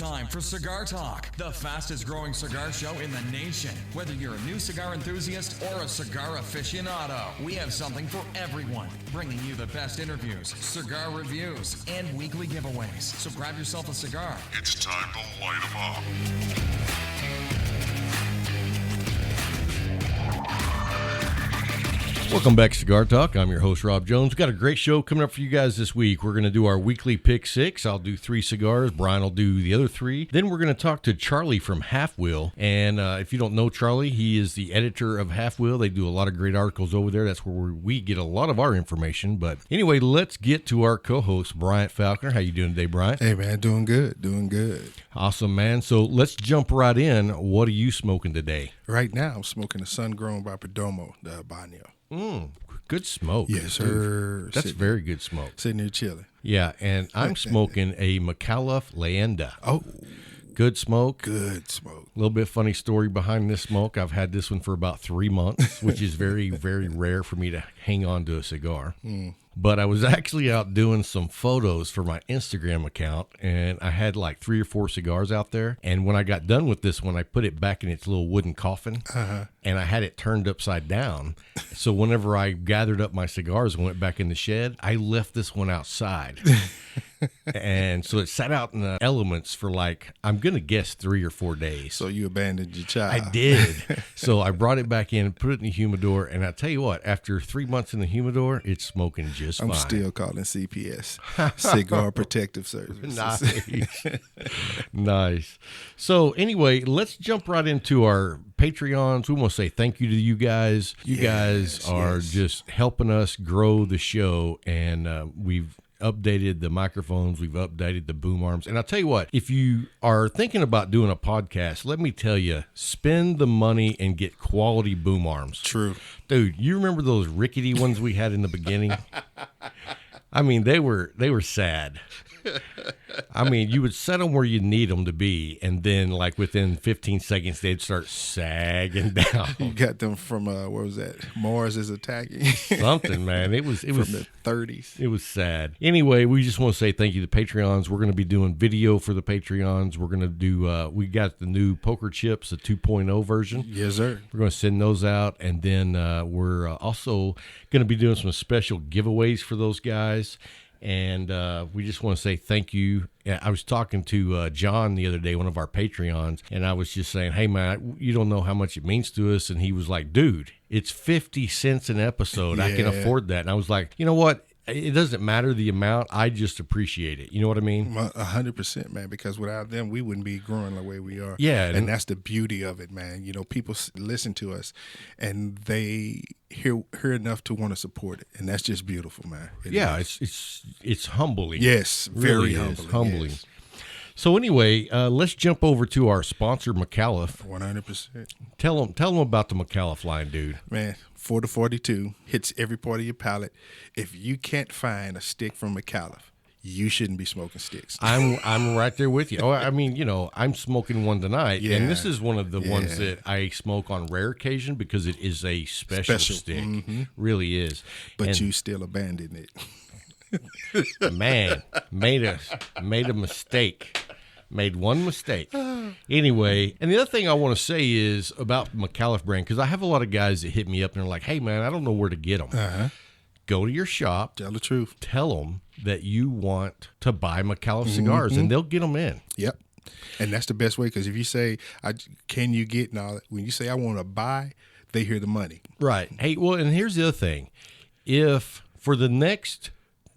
time for Cigar Talk, the fastest growing cigar show in the nation. Whether you're a new cigar enthusiast or a cigar aficionado, we have something for everyone. Bringing you the best interviews, cigar reviews, and weekly giveaways. So grab yourself a cigar. It's time to light 'em up. Welcome back to Cigar Talk. I'm your host, Rob Jones. Got a great show coming up for you guys this week. We're going to do our weekly pick six. I'll do 3 cigars. Brian will do the other 3. Then we're going to talk to Charlie from Halfwheel. And if you don't know Charlie, he is the editor of Halfwheel. They do a lot of great articles over there. That's where we get a lot of our information. But anyway, let's get to our co-host, Bryant Falconer. How you doing today, Bryant? Hey, man, doing good. Awesome, man. So let's jump right in. What are you smoking today? Right now, I'm smoking a sun-grown by Perdomo, the Habanero. Good smoke. Yes, sir. That's very good smoke. Sitting here chilling. Yeah, and I'm smoking a McAuliffe Leyenda. Oh, good smoke. good smoke. A little bit funny story behind this smoke. I've had this one for about 3 months, which is very, very rare for me to hang on to a cigar. But I was actually out doing some photos for my Instagram account, and I had like 3 or 4 cigars out there. And when I got done with this one, I put it back in its little wooden coffin, and I had it turned upside down. So whenever I gathered up my cigars and went back in the shed, I left this one outside. And so it sat out in the elements for like, I'm going to guess 3 or 4 days. So you abandoned your child. I did. So I brought it back in, put it in the humidor, and I tell you what, after 3 months in the humidor, it's smoking just fine. I'm still calling CPS, Cigar Protective Services. Nice. Nice. So anyway, let's jump right into our Patreons. We want to say thank you to you guys. You guys are just helping us grow the show, and we've updated the microphones, we've updated the boom arms. And I'll tell you what, if you are thinking about doing a podcast, let me tell you, spend the money and get quality boom arms. True. Dude, you remember those rickety ones we had in the beginning? I mean, they were sad. I mean, you would set them where you need them to be, and then like within 15 seconds, they'd start sagging down. You got them from, what was that? Mars is Attacking? Something, man. It was from the 30s. It was sad. Anyway, we just want to say thank you to Patreons. We're going to be doing video for the Patreons. We're going to do, we got the new poker chips, the 2.0 version. Yes, sir. We're going to send those out, and then we're also going to be doing some special giveaways for those guys. And we just want to say thank you. I was talking to John the other day, one of our Patreons, and I was just saying, hey, man, you don't know how much it means to us. And he was like, dude, it's 50 cents an episode. I can afford that. And I was like, you know what? It doesn't matter the amount. I just appreciate it. You know what I mean? 100%, man, because without them, we wouldn't be growing the way we are. Yeah. And that's the beauty of it, man. You know, people listen to us, and they hear enough to want to support it. And that's just beautiful, man. It's humbling. Yes, very really humbling. Yes. So anyway, let's jump over to our sponsor, McAuliffe. 100%. Tell them about the McAuliffe line, dude. Man, 4 to 42 hits every part of your palate. If you can't find a stick from McAuliffe, you shouldn't be smoking sticks. I'm right there with you. Oh, I mean, you know, I'm smoking one tonight, and this is one of the ones that I smoke on rare occasion because it is a special stick. Really is. But you still abandoned it. Man, made a mistake. Made one mistake. Anyway, and the other thing I want to say is about McAuliffe brand, because I have a lot of guys that hit me up and are like, hey, man, I don't know where to get them. Go to your shop. Tell the truth. Tell them that you want to buy McAuliffe cigars, and they'll get them in. Yep. And that's the best way, because if you say, can you get, now, when you say I want to buy, they hear the money. Right. Hey, well, and here's the other thing. If for the next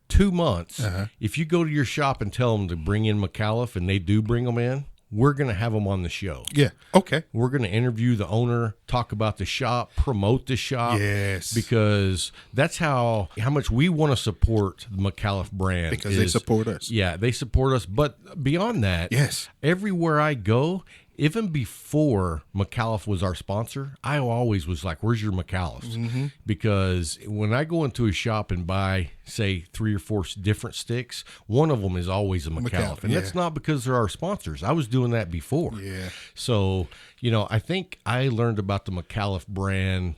2 months, if you go to your shop and tell them to bring in McAuliffe and they do bring them in, we're going to have them on the show. Yeah. Okay. We're going to interview the owner, talk about the shop, promote the shop. Yes. Because that's how much we want to support the McAuliffe brand. Because they support us. Yeah, they support us. But beyond that, everywhere I go, even before McAuliffe was our sponsor, I always was like, where's your McAuliffe's? Because when I go into a shop and buy, say, 3 or 4 different sticks, one of them is always a McAuliffe. And that's not because they're our sponsors. I was doing that before. Yeah. So, you know, I think I learned about the McAuliffe brand,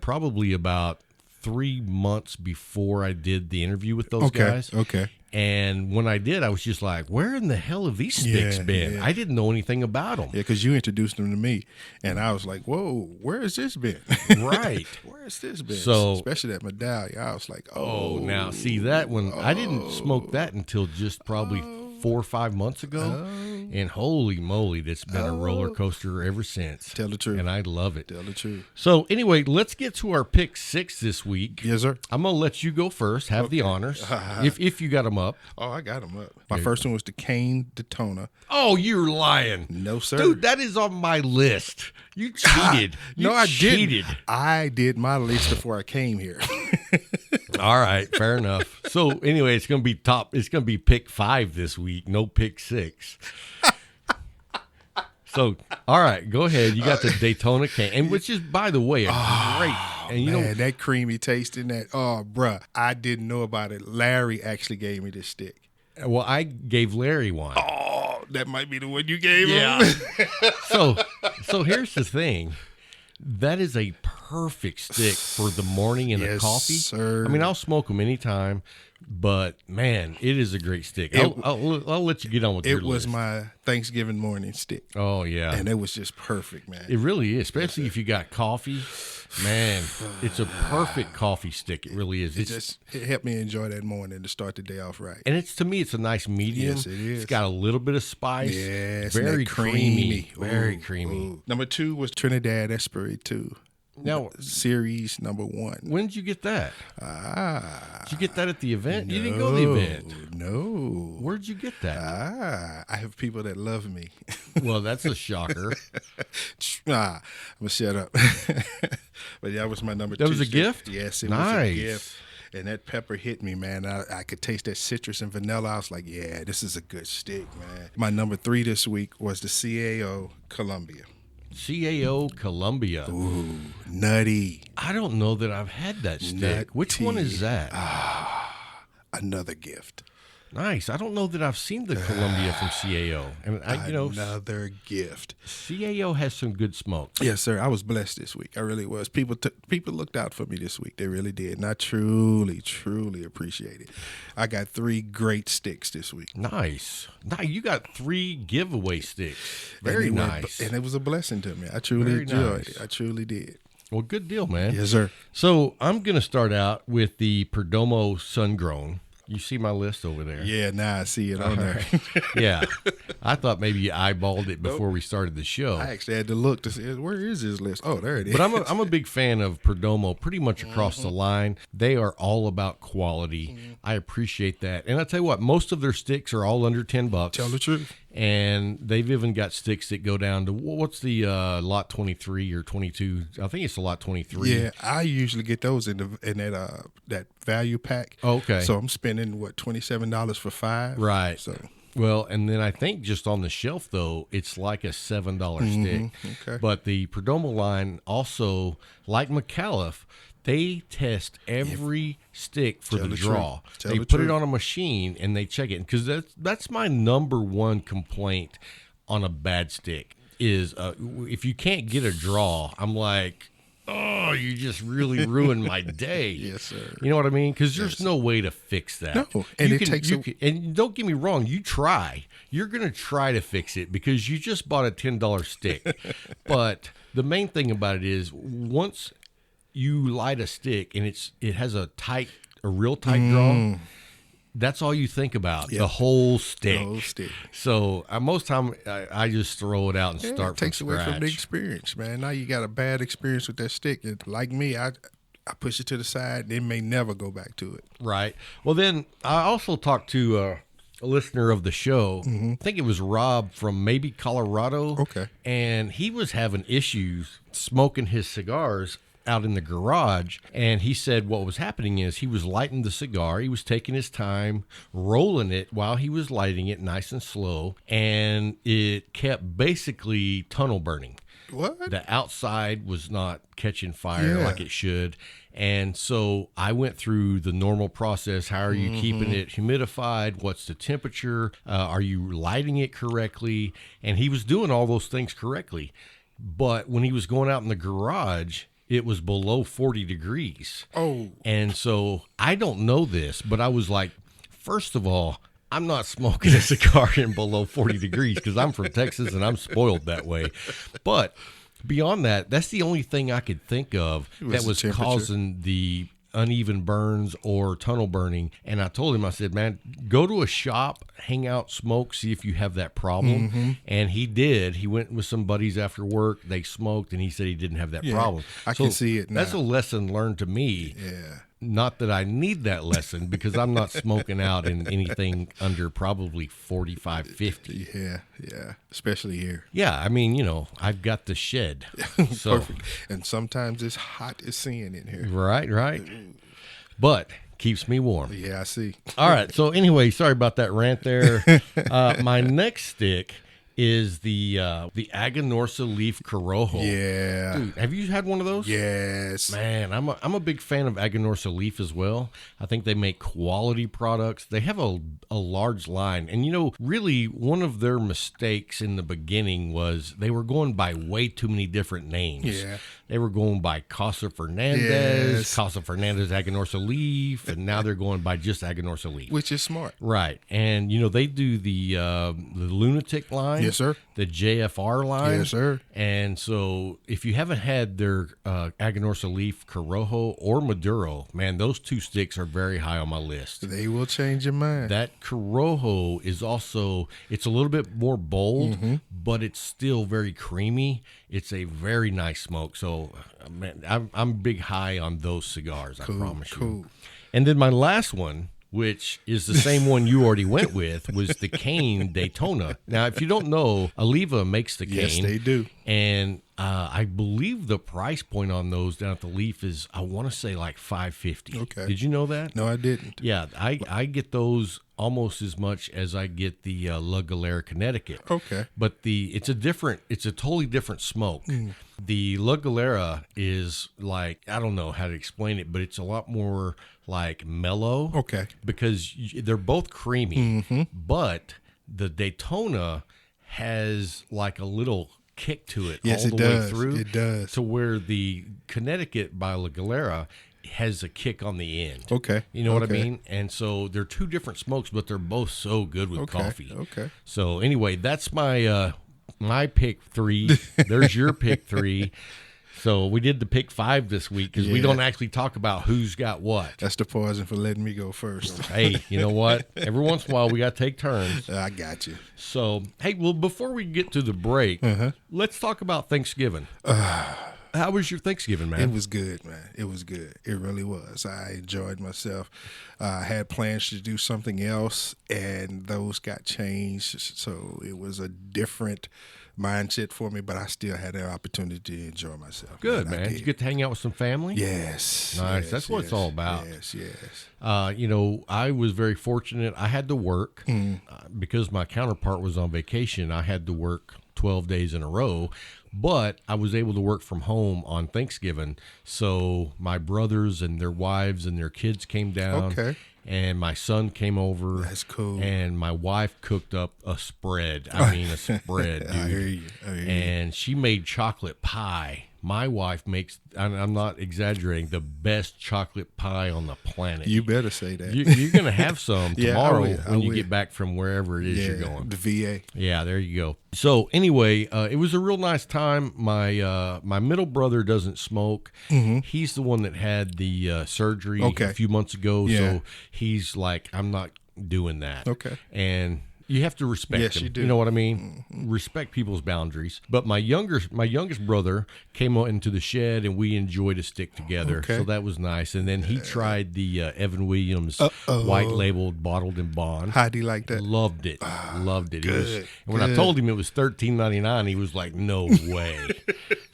probably about 3 months before I did the interview with those guys. Okay. And when I did, I was just like, where in the hell have these sticks been? Yeah. I didn't know anything about them. Yeah, because you introduced them to me, and I was like, whoa, where has this been? Right. Where has this been? So, especially that medallion. I was like, oh. Now, see that one, I didn't smoke that until just probably 4 or 5 months ago. And holy moly, that's been a roller coaster ever since. Tell the truth. And I love it. Tell the truth. So anyway, let's get to our pick 6 this week. Yes, sir. I'm going to let you go first. Have the honors. if you got them up. Oh, I got them up. My first one was the Cane Daytona. Oh, you're lying. No, sir. Dude, that is on my list. You cheated. No, I cheated. didn't. I did my list before I came here. All right, fair enough. So anyway, it's going to be It's going to be pick 5 this week. No pick 6. So, all right, go ahead. You got the Daytona Cane, and which is, by the way, a great. And you Man, that creamy taste in that. Oh, bruh, I didn't know about it. Larry actually gave me this stick. Well, I gave Larry one. Oh, that might be the one you gave Yeah. him. So here's the thing. That is a perfect stick for the morning and a Yes, coffee. sir. I mean, I'll smoke them anytime, but man, it is a great stick. I'll let you get on with your It was list. my Thanksgiving morning stick. Oh yeah, And it was just perfect, man. it really is. Especially if you got coffee, man, it's a perfect coffee stick. It really is. It helped me enjoy that morning to start the day off right. And to me, it's a nice medium. Yes, it is. It's got a little bit of spice. Yes, very and that creamy. Very Ooh, creamy. ooh. Number 2 was Trinidad Esprit 2. Now, Series number 1. when did you get that? Did you get that at the event? You didn't go to the event. No. Where'd you get that? I have people that love me. Well, that's a shocker. I'm going to shut up. But that was my number 2. That was a stick. gift? Yes, it Nice. was a gift. And that pepper hit me, man. I could taste that citrus and vanilla. I was like, yeah, this is a good stick, man. My number 3 this week was the CAO Columbia. CAO Columbia. Ooh, nutty. I don't know that I've had that stick. Which one is that? Another gift. Nice. I don't know that I've seen the Columbia from CAO. And Another gift. CAO has some good smoke. Yes, sir. I was blessed this week. I really was. People looked out for me this week. They really did. And I truly, truly appreciate it. I got 3 great sticks this week. Nice. Now you got 3 giveaway sticks. Very nice. And it was a blessing to me. I truly Very enjoyed nice. it. I truly did. Well, good deal, man. Yes, sir. So I'm going to start out with the Perdomo Sun Grown. You see my list over there? Yeah, now I see it on there. Yeah. I thought maybe you eyeballed it before we started the show. I actually had to look to see where is this list. Oh, there it is. But I'm a big fan of Perdomo pretty much across the line. They are all about quality. I appreciate that. And I tell you what, most of their sticks are all under $10. Tell the truth. And they've even got sticks that go down to, what's the lot 23 or 22? I think it's the lot 23. Yeah, I usually get those in that value pack. Okay. So I'm spending $27 for 5. Right. So Well, and then I think just on the shelf, though, it's like a $7 stick. Okay. But the Perdomo line also, like McAuliffe, they test every stick for the draw. They put it on a machine and they check it. Because that's my number one complaint on a bad stick is if you can't get a draw, I'm like, oh, you just really ruined my day. Yes, sir. You know what I mean? Because there's no way to fix that. No, and and don't get me wrong, you try. You're going to try to fix it because you just bought a $10 stick. But the main thing about it is once you light a stick and it has a real tight draw, that's all you think about, the whole stick. The whole stick. So most time I just throw it out and start from scratch. It takes away from the experience, man. Now you got a bad experience with that stick. And like me, I push it to the side. It may never go back to it. Right. Well, then I also talked to a listener of the show. I think it was Rob from maybe Colorado. Okay. And he was having issues smoking his cigars out in the garage, and he said what was happening is he was lighting the cigar, he was taking his time rolling it while he was lighting it nice and slow, and it kept basically tunnel burning. What? The outside was not catching fire like it should. And so I went through the normal process. How are you keeping it humidified? What's the temperature? Are you lighting it correctly? And he was doing all those things correctly. But when he was going out in the garage, it was below 40 degrees. Oh. And so I don't know this, but I was like, first of all, I'm not smoking a cigar in below 40 degrees because I'm from Texas and I'm spoiled that way. But beyond that, that's the only thing I could think of that was causing the uneven burns or tunnel burning. And I told him, I said, man, go to a shop, hang out, smoke, see if you have that problem. Mm-hmm. And he did. He went with some buddies after work. They smoked, and he said he didn't have that problem. I can see it now. That's a lesson learned to me. Yeah. Not that I need that lesson because I'm not smoking out in anything under probably 45, 50. Yeah. Especially here. Yeah, I mean, I've got the shed. So, Perfect. And sometimes it's hot as sin in here. Right. But keeps me warm. Yeah, I see. All right. So anyway, sorry about that rant there. My next stick is the Aganorsa leaf Corojo. Yeah. Dude, have you had one of those? Yes. Man, I'm a big fan of Aganorsa leaf as well. I think they make quality products. They have a large line. And, really one of their mistakes in the beginning was they were going by way too many different names. Yeah. They were going by Casa Fernandez, Yes. Casa Fernandez Aganorsa leaf, and now they're going by just Aganorsa leaf. Which is smart. Right. And, they do the Lunatic line. Yes, sir. The JFR line. Yes, sir. And so if you haven't had their Aganorsa leaf Corojo or Maduro, man, those two sticks are very high on my list. They will change your mind. That Corojo is also, it's a little bit more bold, but it's still very creamy. It's a very nice smoke. So, man, I'm big high on those cigars, I promise you. Cool. And then my last one, which is the same one you already went with, was the Cane Daytona. Now, if you don't know, Oliva makes the cane. Yes, they do. And I believe the price point on those down at the Leaf is, I want to say like $5.50. Okay. Did you know that? No, I didn't. Yeah, I get those almost as much as I get the La Galera Connecticut. Okay. But it's a totally different smoke. The La Galera is like, I don't know how to explain it, but it's a lot more like mellow. Okay. Because they're both creamy, but the Daytona has like a little kick to it Yes, all it the way does. through. It does. To where the Connecticut by La Galera has a kick on the end. Okay. You know what I Okay. mean? And so they're two different smokes, but they're both so good with coffee. Okay. So anyway, that's my my pick 3. There's your pick 3. So we did the pick 5 this week because we Yeah. don't actually talk about who's got what. That's the poison for letting me go first. Hey, you know what? Every once in a while we got to take turns. I got you. So, hey, well, before we get to the break, let's talk about Thanksgiving. How was your Thanksgiving, man? It was good, man. It was good. It really was. I enjoyed myself. I had plans to do something else, and those got changed. So it was a different mindset for me, but I still had the opportunity to enjoy myself. Good, I man. Did you did. get to hang out with some family? Yes. Nice. Yes, That's what it's all about. Yes. I was very fortunate. I had to work because my counterpart was on vacation. I had to work 12 days in a row, but I was able to work from home on Thanksgiving. So my brothers and their wives and their kids came down. Okay. And my son came over. That's cool. And my wife cooked up a spread. I mean, a spread, dude. I hear you. And she made chocolate pie. My wife makes, and I'm not exaggerating, the best chocolate pie on the planet. You better say that. You're going to have some Yeah, I tomorrow will. I when you will. get back from wherever it is you're going. The VA. Yeah, there you go. So anyway, it was a real nice time. My middle brother doesn't smoke. He's the one that had the surgery Okay. a few months ago. Yeah. So he's like, I'm not doing that. Okay. And you have to respect Yes, them. you do. You know what I mean? Respect people's boundaries. But my youngest brother came out into the shed and we enjoyed a stick together. Okay. So that was nice. And then he tried the Evan Williams white labeled bottled in bond. How do you like that? Loved it. Loved it. good, And when I good. told him it was $13.99, he was like, no way.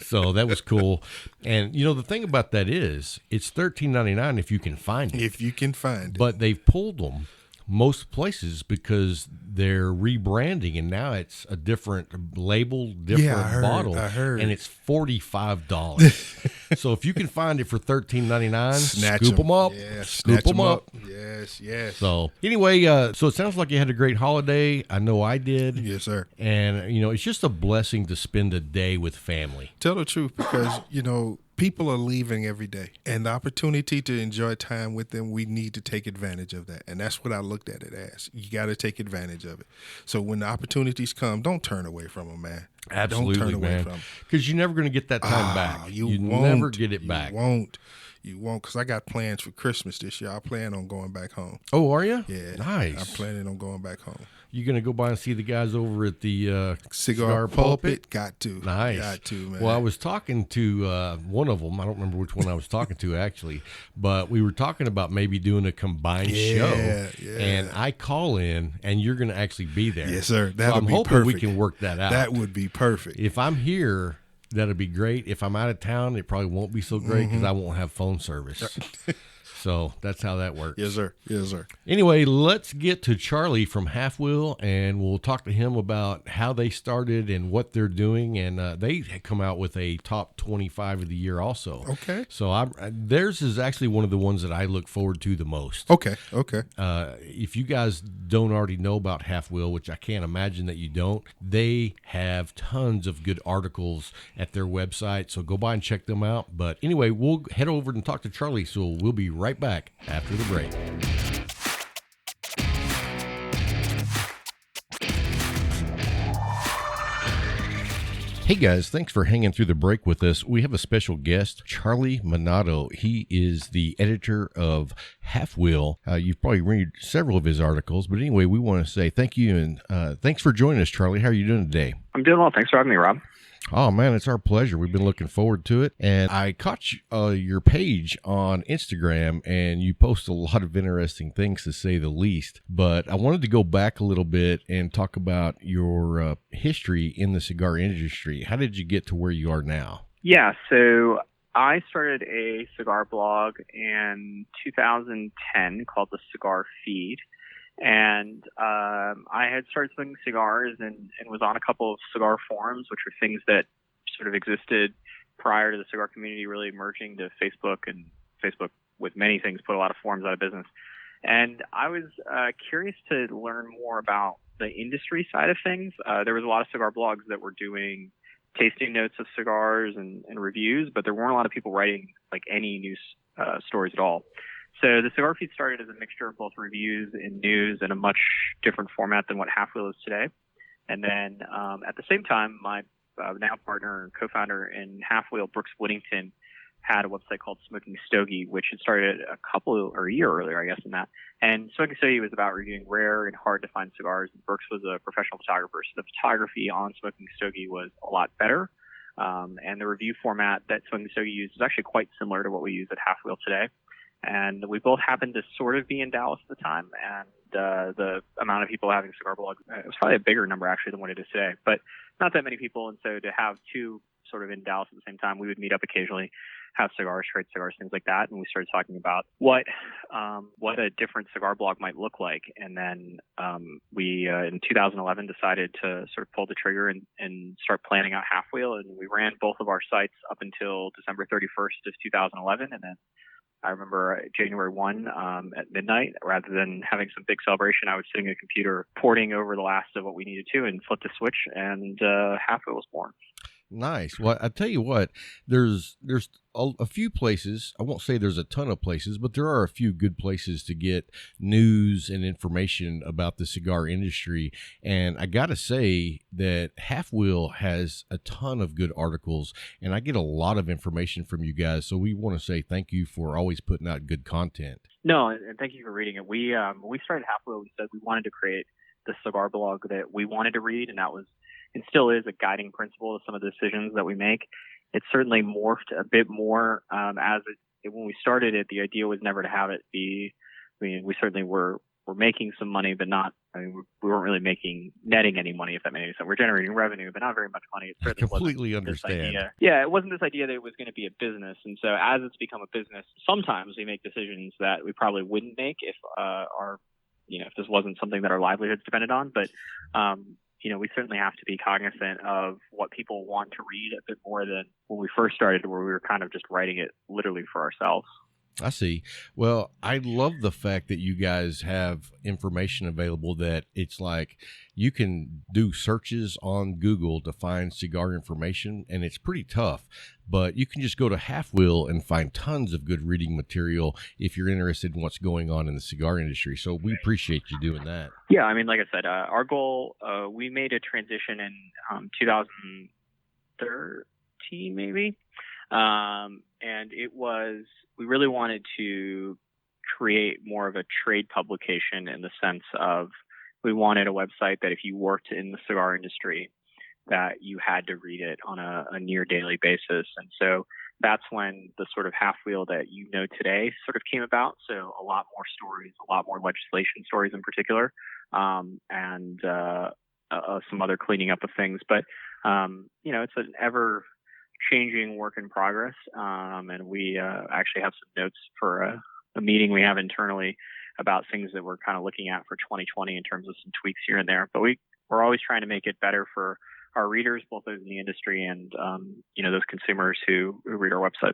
So that was cool. And the thing about that is it's $13.99 if you can find it. If you can find it. But they've pulled them most places because they're rebranding and now it's a different label, different bottle. I heard. And it's $45. So if you can find it for $13.99, scoop them up. Yeah, scoop snatch them up. Yes. So anyway, so it sounds like you had a great holiday. I know I did. Yes, sir. And, it's just a blessing to spend a day with family. Tell the truth, because people are leaving every day, and the opportunity to enjoy time with them, we need to take advantage of that. And that's what I looked at it as. You got to take advantage of it. So when the opportunities come, don't turn away from them, man. Absolutely, don't turn away man. from them. Because you're never going to get that time back. You won't, never get it back. You won't, because I got plans for Christmas this year. I plan on going back home. Oh, are you? Yeah. Nice. I'm planning on going back home. You going to go by and see the guys over at the Cigar Pulpit? Got to. Nice. Got to, man. Well, I was talking to one of them. I don't remember which one I was talking to, actually. But we were talking about maybe doing a combined show. Yeah. And I call in, and you're going to actually be there. Yes, sir. So I'm hoping we can work that out. That would be perfect. If I'm here, that'd be great. If I'm out of town, it probably won't be so great because I won't have phone service. So that's how that works. Yes, sir. Yes, sir. Anyway, let's get to Charlie from Halfwheel, and we'll talk to him about how they started and what they're doing. And they come out with a top 25 of the year also. Okay. So theirs is actually one of the ones that I look forward to the most. Okay. If you guys don't already know about Halfwheel, which I can't imagine that you don't, they have tons of good articles at their website. So go by and check them out. But anyway, we'll head over and talk to Charlie. So we'll be right back after the break. Hey guys, thanks for hanging through the break with us. We have a special guest, Charlie Minato. He is the editor of Halfwheel. You've probably read several of his articles, but anyway, we want to say thank you and thanks for joining us, Charlie. How are you doing today? I'm doing well. Thanks for having me, Rob. Oh, man, it's our pleasure. We've been looking forward to it. And I caught your page on Instagram, and you post a lot of interesting things, to say the least. But I wanted to go back a little bit and talk about your history in the cigar industry. How did you get to where you are now? Yeah, so I started a cigar blog in 2010 called The Cigar Feed. And I had started smoking cigars and was on a couple of cigar forums, which were things that sort of existed prior to the cigar community really emerging to Facebook. And Facebook, with many things, put a lot of forums out of business. And I was curious to learn more about the industry side of things. There was a lot of cigar blogs that were doing tasting notes of cigars and reviews, but there weren't a lot of people writing like any news stories at all. So the Cigar Feed started as a mixture of both reviews and news in a much different format than what Halfwheel is today. And then at the same time, my now partner and co-founder in Halfwheel, Brooks Whittington, had a website called Smoking Stogie, which had started a year earlier, I guess, than that. And Smoking Stogie was about reviewing rare and hard to find cigars. And Brooks was a professional photographer, so the photography on Smoking Stogie was a lot better. And the review format that Smoking Stogie used is actually quite similar to what we use at Halfwheel today. And we both happened to sort of be in Dallas at the time, and the amount of people having cigar blogs, it was probably a bigger number actually than what it is today, but not that many people. And so to have two sort of in Dallas at the same time, we would meet up occasionally, have cigars, trade cigars, things like that. And we started talking about what a different cigar blog might look like. And then we in 2011 decided to sort of pull the trigger and start planning out Halfwheel. And we ran both of our sites up until December 31st of 2011, and then I remember January 1 at midnight, rather than having some big celebration, I was sitting at a computer porting over the last of what we needed to and flipped a switch, and Halfwheel was born. Nice. Well, I tell you what, there's a few places. I won't say there's a ton of places, but there are a few good places to get news and information about the cigar industry. And I got to say that Halfwheel has a ton of good articles, and I get a lot of information from you guys. So we want to say thank you for always putting out good content. No, and thank you for reading it. We started Halfwheel. We said we wanted to create the cigar blog that we wanted to read, and that was and still is a guiding principle of some of the decisions that we make. It's certainly morphed a bit more when we started it. The idea was never to have it be. I mean, we certainly were making some money, but not. I mean, we weren't really netting any money, if that made any sense. We're generating revenue, but not very much money. It certainly completely understand. Yeah, it wasn't this idea that it was going to be a business. And so, as it's become a business, sometimes we make decisions that we probably wouldn't make if if this wasn't something that our livelihoods depended on. But we certainly have to be cognizant of what people want to read a bit more than when we first started, where we were kind of just writing it literally for ourselves. I see. Well, I love the fact that you guys have information available that it's like you can do searches on Google to find cigar information, and it's pretty tough. But you can just go to Halfwheel and find tons of good reading material if you're interested in what's going on in the cigar industry. So we appreciate you doing that. Yeah, I mean, like I said, our goal, we made a transition in 2013, maybe. And it was, we really wanted to create more of a trade publication in the sense of we wanted a website that if you worked in the cigar industry, that you had to read it on a near daily basis. And so that's when the sort of half wheel that you know today sort of came about. So a lot more stories, a lot more legislation stories in particular, and some other cleaning up of things. But, it's an ever changing work in progress. And we actually have some notes for a meeting we have internally about things that we're kind of looking at for 2020 in terms of some tweaks here and there. But we're always trying to make it better for our readers, both those in the industry and, those consumers who read our website.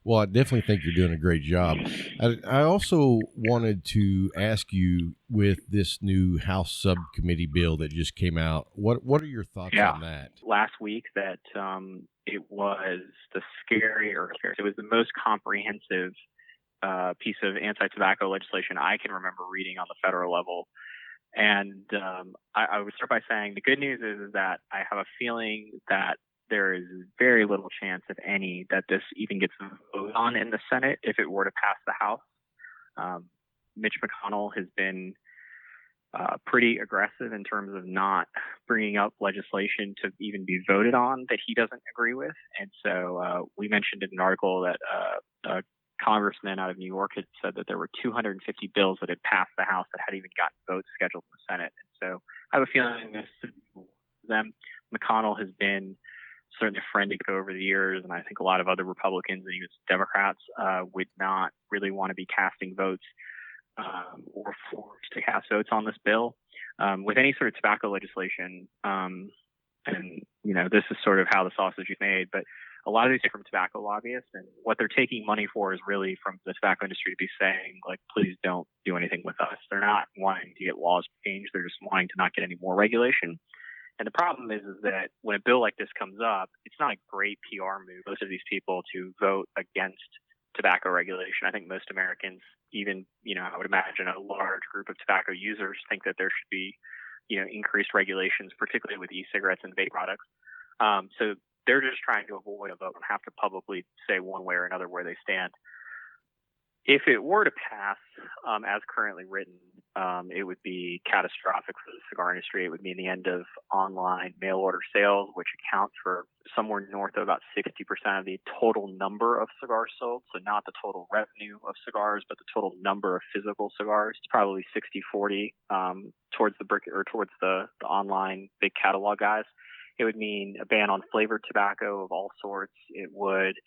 Well, I definitely think you're doing a great job. I also wanted to ask you, with this new House subcommittee bill that just came out, what are your thoughts on that? Last week that it was it was the most comprehensive piece of anti-tobacco legislation I can remember reading on the federal level. And I would start by saying the good news is that I have a feeling that there is very little chance, if any, that this even gets voted on in the Senate if it were to pass the House. Mitch McConnell has been pretty aggressive in terms of not bringing up legislation to even be voted on that he doesn't agree with. And so we mentioned in an article that a congressman out of New York had said that there were 250 bills that had passed the House that hadn't even gotten votes scheduled in the Senate. And so I have a feeling this them. McConnell has been certainly a friend over the years, and I think a lot of other Republicans and even Democrats would not really want to be casting votes or forced to cast votes on this bill. With any sort of tobacco legislation, and this is sort of how the sausage is made, but a lot of these are from tobacco lobbyists, and what they're taking money for is really from the tobacco industry to be saying, like, please don't do anything with us. They're not wanting to get laws changed. They're just wanting to not get any more regulation. And the problem is that when a bill like this comes up, it's not a great PR move, most of these people, to vote against tobacco regulation. I think most Americans, even, I would imagine a large group of tobacco users, think that there should be, increased regulations, particularly with e-cigarettes and vape products. So they're just trying to avoid a vote and have to publicly say one way or another where they stand. If it were to pass as currently written, it would be catastrophic for the cigar industry. It would mean the end of online mail order sales, which account for somewhere north of about 60% of the total number of cigars sold. So not the total revenue of cigars, but the total number of physical cigars. It's probably 60-40 towards the online big catalog guys. It would mean a ban on flavored tobacco of all sorts. It would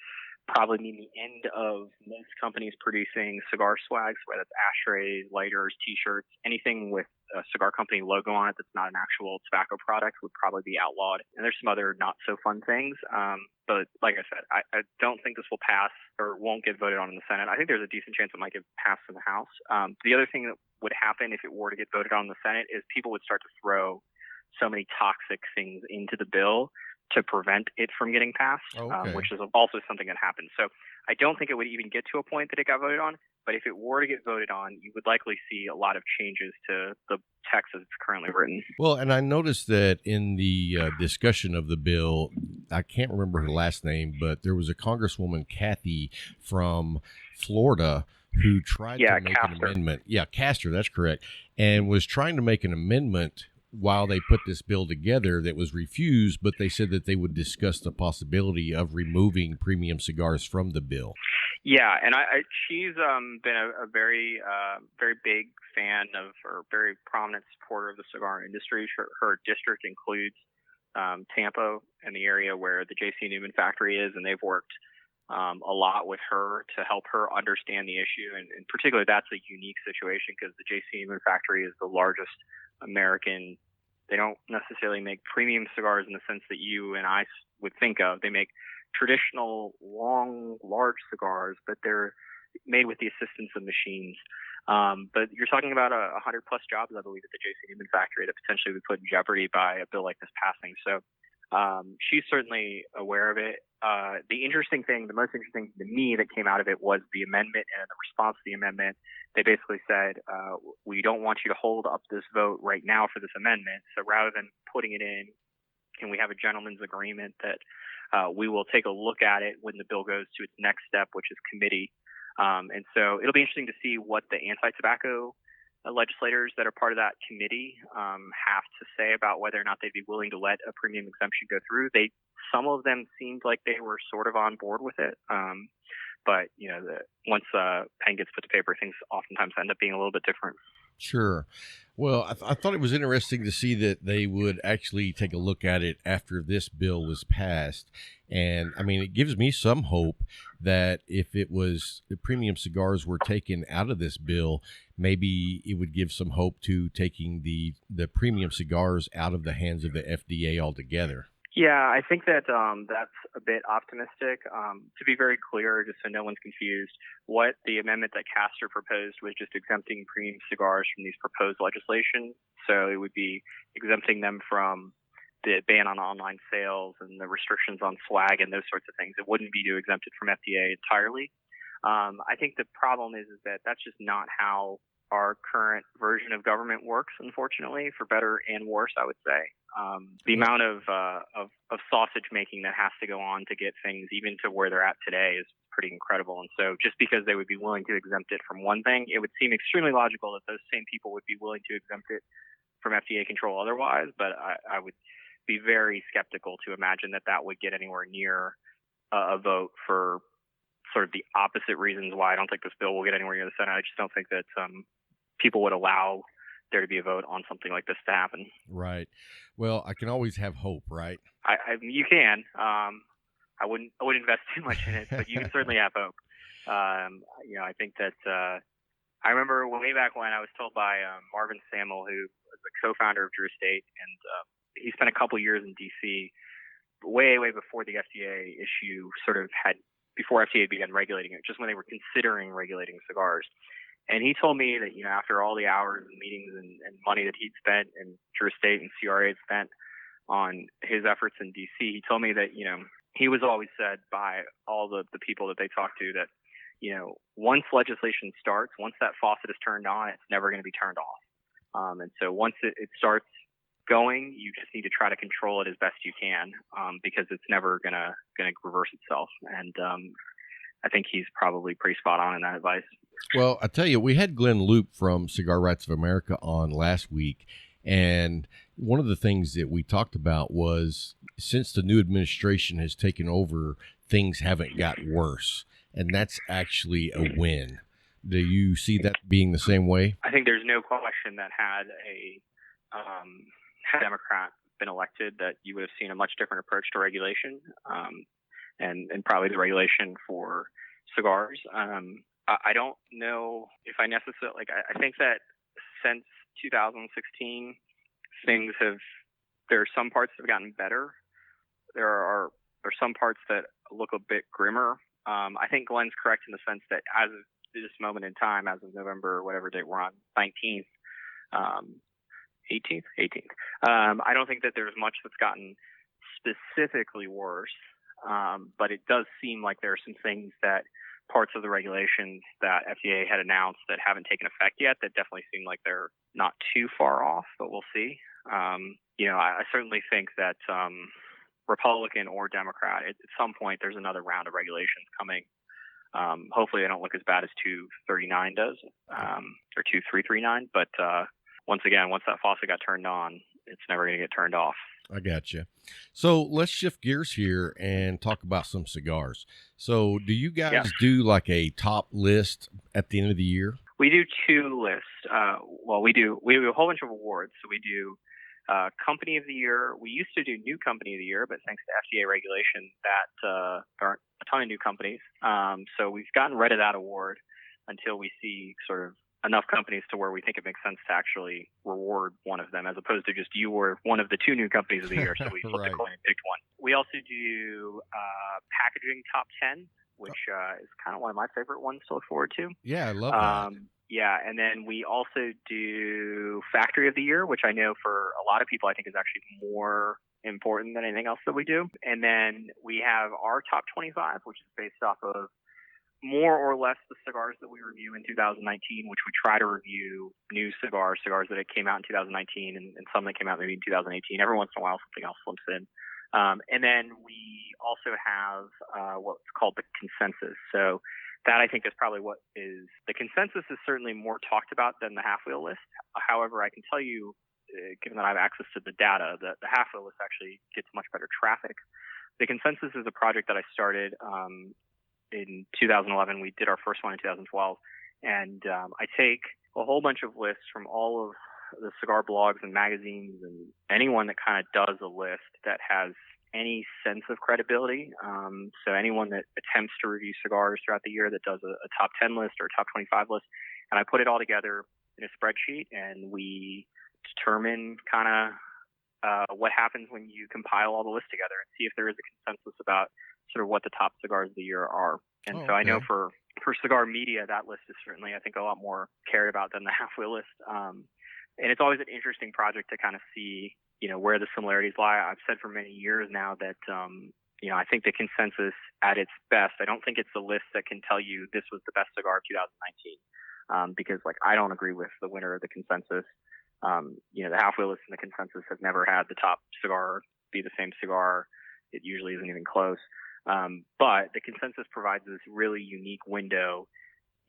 probably mean the end of most companies producing cigar swags, whether it's ashtrays, lighters, T-shirts, anything with a cigar company logo on it that's not an actual tobacco product would probably be outlawed. And there's some other not so fun things. But like I said, I don't think this will pass or won't get voted on in the Senate. I think there's a decent chance it might get passed in the House. The other thing that would happen if it were to get voted on in the Senate is people would start to throw so many toxic things into the bill to prevent it from getting passed, which is also something that happens. So I don't think it would even get to a point that it got voted on, but if it were to get voted on, you would likely see a lot of changes to the text as it's currently written. Well, and I noticed that in the discussion of the bill, I can't remember her last name, but there was a Congresswoman, Kathy, from Florida, who tried to make an amendment. Yeah, Castor, that's correct, and was trying to make an amendment while they put this bill together that was refused, but they said that they would discuss the possibility of removing premium cigars from the bill. Yeah, and she's been a very, very big fan of, or very prominent supporter of the cigar industry. Her district includes Tampa and the area where the J.C. Newman factory is, and they've worked a lot with her to help her understand the issue. And in particular, that's a unique situation because the J.C. Newman factory is the largest American. They don't necessarily make premium cigars in the sense that you and I would think of. They make traditional, long, large cigars, but they're made with the assistance of machines. But you're talking about 100 plus jobs, I believe, at the J.C. Newman factory that potentially would put in jeopardy by a bill like this passing. So she's certainly aware of it. The most interesting to me that came out of it was the amendment, and the response to the amendment. They basically said, we don't want you to hold up this vote right now for this amendment. So rather than putting it in, can we have a gentleman's agreement that we will take a look at it when the bill goes to its next step, which is committee. And so it'll be interesting to see what the anti-tobacco legislators that are part of that committee have to say about whether or not they'd be willing to let a premium exemption go through. Some of them seemed like they were sort of on board with it. But, once pen gets put to paper, things oftentimes end up being a little bit different. Sure. Well, I thought it was interesting to see that they would actually take a look at it after this bill was passed. And I mean, it gives me some hope that if the premium cigars were taken out of this bill, maybe it would give some hope to taking the premium cigars out of the hands of the FDA altogether. Yeah, I think that that's a bit optimistic. To be very clear, just so no one's confused, what the amendment that Castor proposed was just exempting premium cigars from these proposed legislation. So it would be exempting them from the ban on online sales and the restrictions on swag and those sorts of things. It wouldn't be to exempt it from FDA entirely. I think the problem is that that's just not how our current version of government works, unfortunately, for better and worse, I would say. The amount of sausage making that has to go on to get things even to where they're at today is pretty incredible. And so just because they would be willing to exempt it from one thing, it would seem extremely logical that those same people would be willing to exempt it from FDA control otherwise. But I would be very skeptical to imagine that would get anywhere near a vote for sort of the opposite reasons why I don't think this bill will get anywhere near the Senate. I just don't think that people would allow there to be a vote on something like this to happen. Right. Well, I can always have hope, right? You can. I wouldn't invest too much in it, but you can certainly have hope. I think that I remember way back when I was told by Marvin Samuel, who was the co-founder of Drew Estate, and he spent a couple years in D.C. way before the FDA issue before FDA began regulating it, just when they were considering regulating cigars. And he told me that, after all the hours and meetings and money that he'd spent and Drew Estate and CRA had spent on his efforts in D.C., he told me that, he was always said by all the people that they talked to that, once legislation starts, once that faucet is turned on, it's never going to be turned off. And so once it starts going, you just need to try to control it as best you can, because it's never going to reverse itself. And I think he's probably pretty spot on in that advice. Well, I tell you, we had Glenn Loop from Cigar Rights of America on last week, and one of the things that we talked about was since the new administration has taken over, things haven't got worse, and that's actually a win. Do you see that being the same way? I think there's no question that had a Democrat been elected, that you would have seen a much different approach to regulation, and probably the regulation for cigars. I don't know if I necessarily I think that since 2016, there are some parts that have gotten better. There are some parts that look a bit grimmer. I think Glenn's correct in the sense that as of this moment in time, as of November, whatever date we're on, 19th, 18th. I don't think that there's much that's gotten specifically worse, but it does seem like there are some things that parts of the regulations that FDA had announced that haven't taken effect yet that definitely seem like they're not too far off, but we'll see. I certainly think that Republican or Democrat, at some point there's another round of regulations coming. Hopefully they don't look as bad as 239 does, or 2339, but once that faucet got turned on, it's never going to get turned off. I got you. So let's shift gears here and talk about some cigars. So do you guys do like a top list at the end of the year? We do two lists. We do a whole bunch of awards. So we do Company of the Year. We used to do New Company of the Year, but thanks to FDA regulation, that there aren't a ton of new companies. So we've gotten rid of that award until we see sort of enough companies to where we think it makes sense to actually reward one of them, as opposed to just you were one of the two new companies of the year. So we flipped a coin and picked one. We also do packaging top 10, which is kind of one of my favorite ones to look forward to. Yeah, I love that. Yeah, and then we also do Factory of the Year, which I know for a lot of people I think is actually more important than anything else that we do. And then we have our top 25, which is based off of more or less the cigars that we review in 2019, which we try to review new cigars that came out in 2019 and some that came out maybe in 2018. Every once in a while, something else slips in. And then we also have what's called the consensus. So that I think is probably what is the consensus is certainly more talked about than the Halfwheel list. However, I can tell you, given that I have access to the data, that the Halfwheel list actually gets much better traffic. The consensus is a project that I started in 2011. We did our first one in 2012. And I take a whole bunch of lists from all of the cigar blogs and magazines and anyone that kind of does a list that has any sense of credibility. So anyone that attempts to review cigars throughout the year that does a top 10 list or a top 25 list. And I put it all together in a spreadsheet, and we determine kind of what happens when you compile all the lists together and see if there is a consensus about sort of what the top cigars of the year are. And so I know for cigar media, that list is certainly, I think, a lot more cared about than the Halfwheel list. And it's always an interesting project to kind of see, where the similarities lie. I've said for many years now that, I think the consensus at its best, I don't think it's the list that can tell you this was the best cigar of 2019. Because I don't agree with the winner of the consensus. The Halfwheel list and the consensus have never had the top cigar be the same cigar. It usually isn't even close. But the consensus provides this really unique window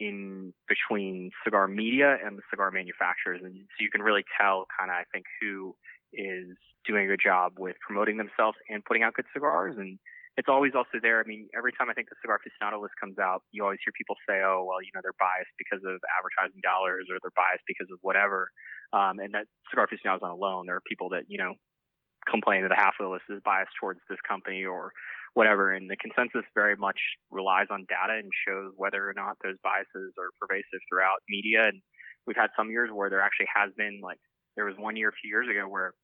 in between cigar media and the cigar manufacturers. And so you can really tell kind of, I think, who is doing a good job with promoting themselves and putting out good cigars. And it's always also there. I mean, every time I think the Cigar Aficionado list comes out, you always hear people say, oh, well, they're biased because of advertising dollars or they're biased because of whatever. And that Cigar Aficionado is not alone. There are people that, complain that the Halfwheel list is biased towards this company or whatever. And the consensus very much relies on data and shows whether or not those biases are pervasive throughout media. And we've had some years where there actually has been, there was one year a few years ago where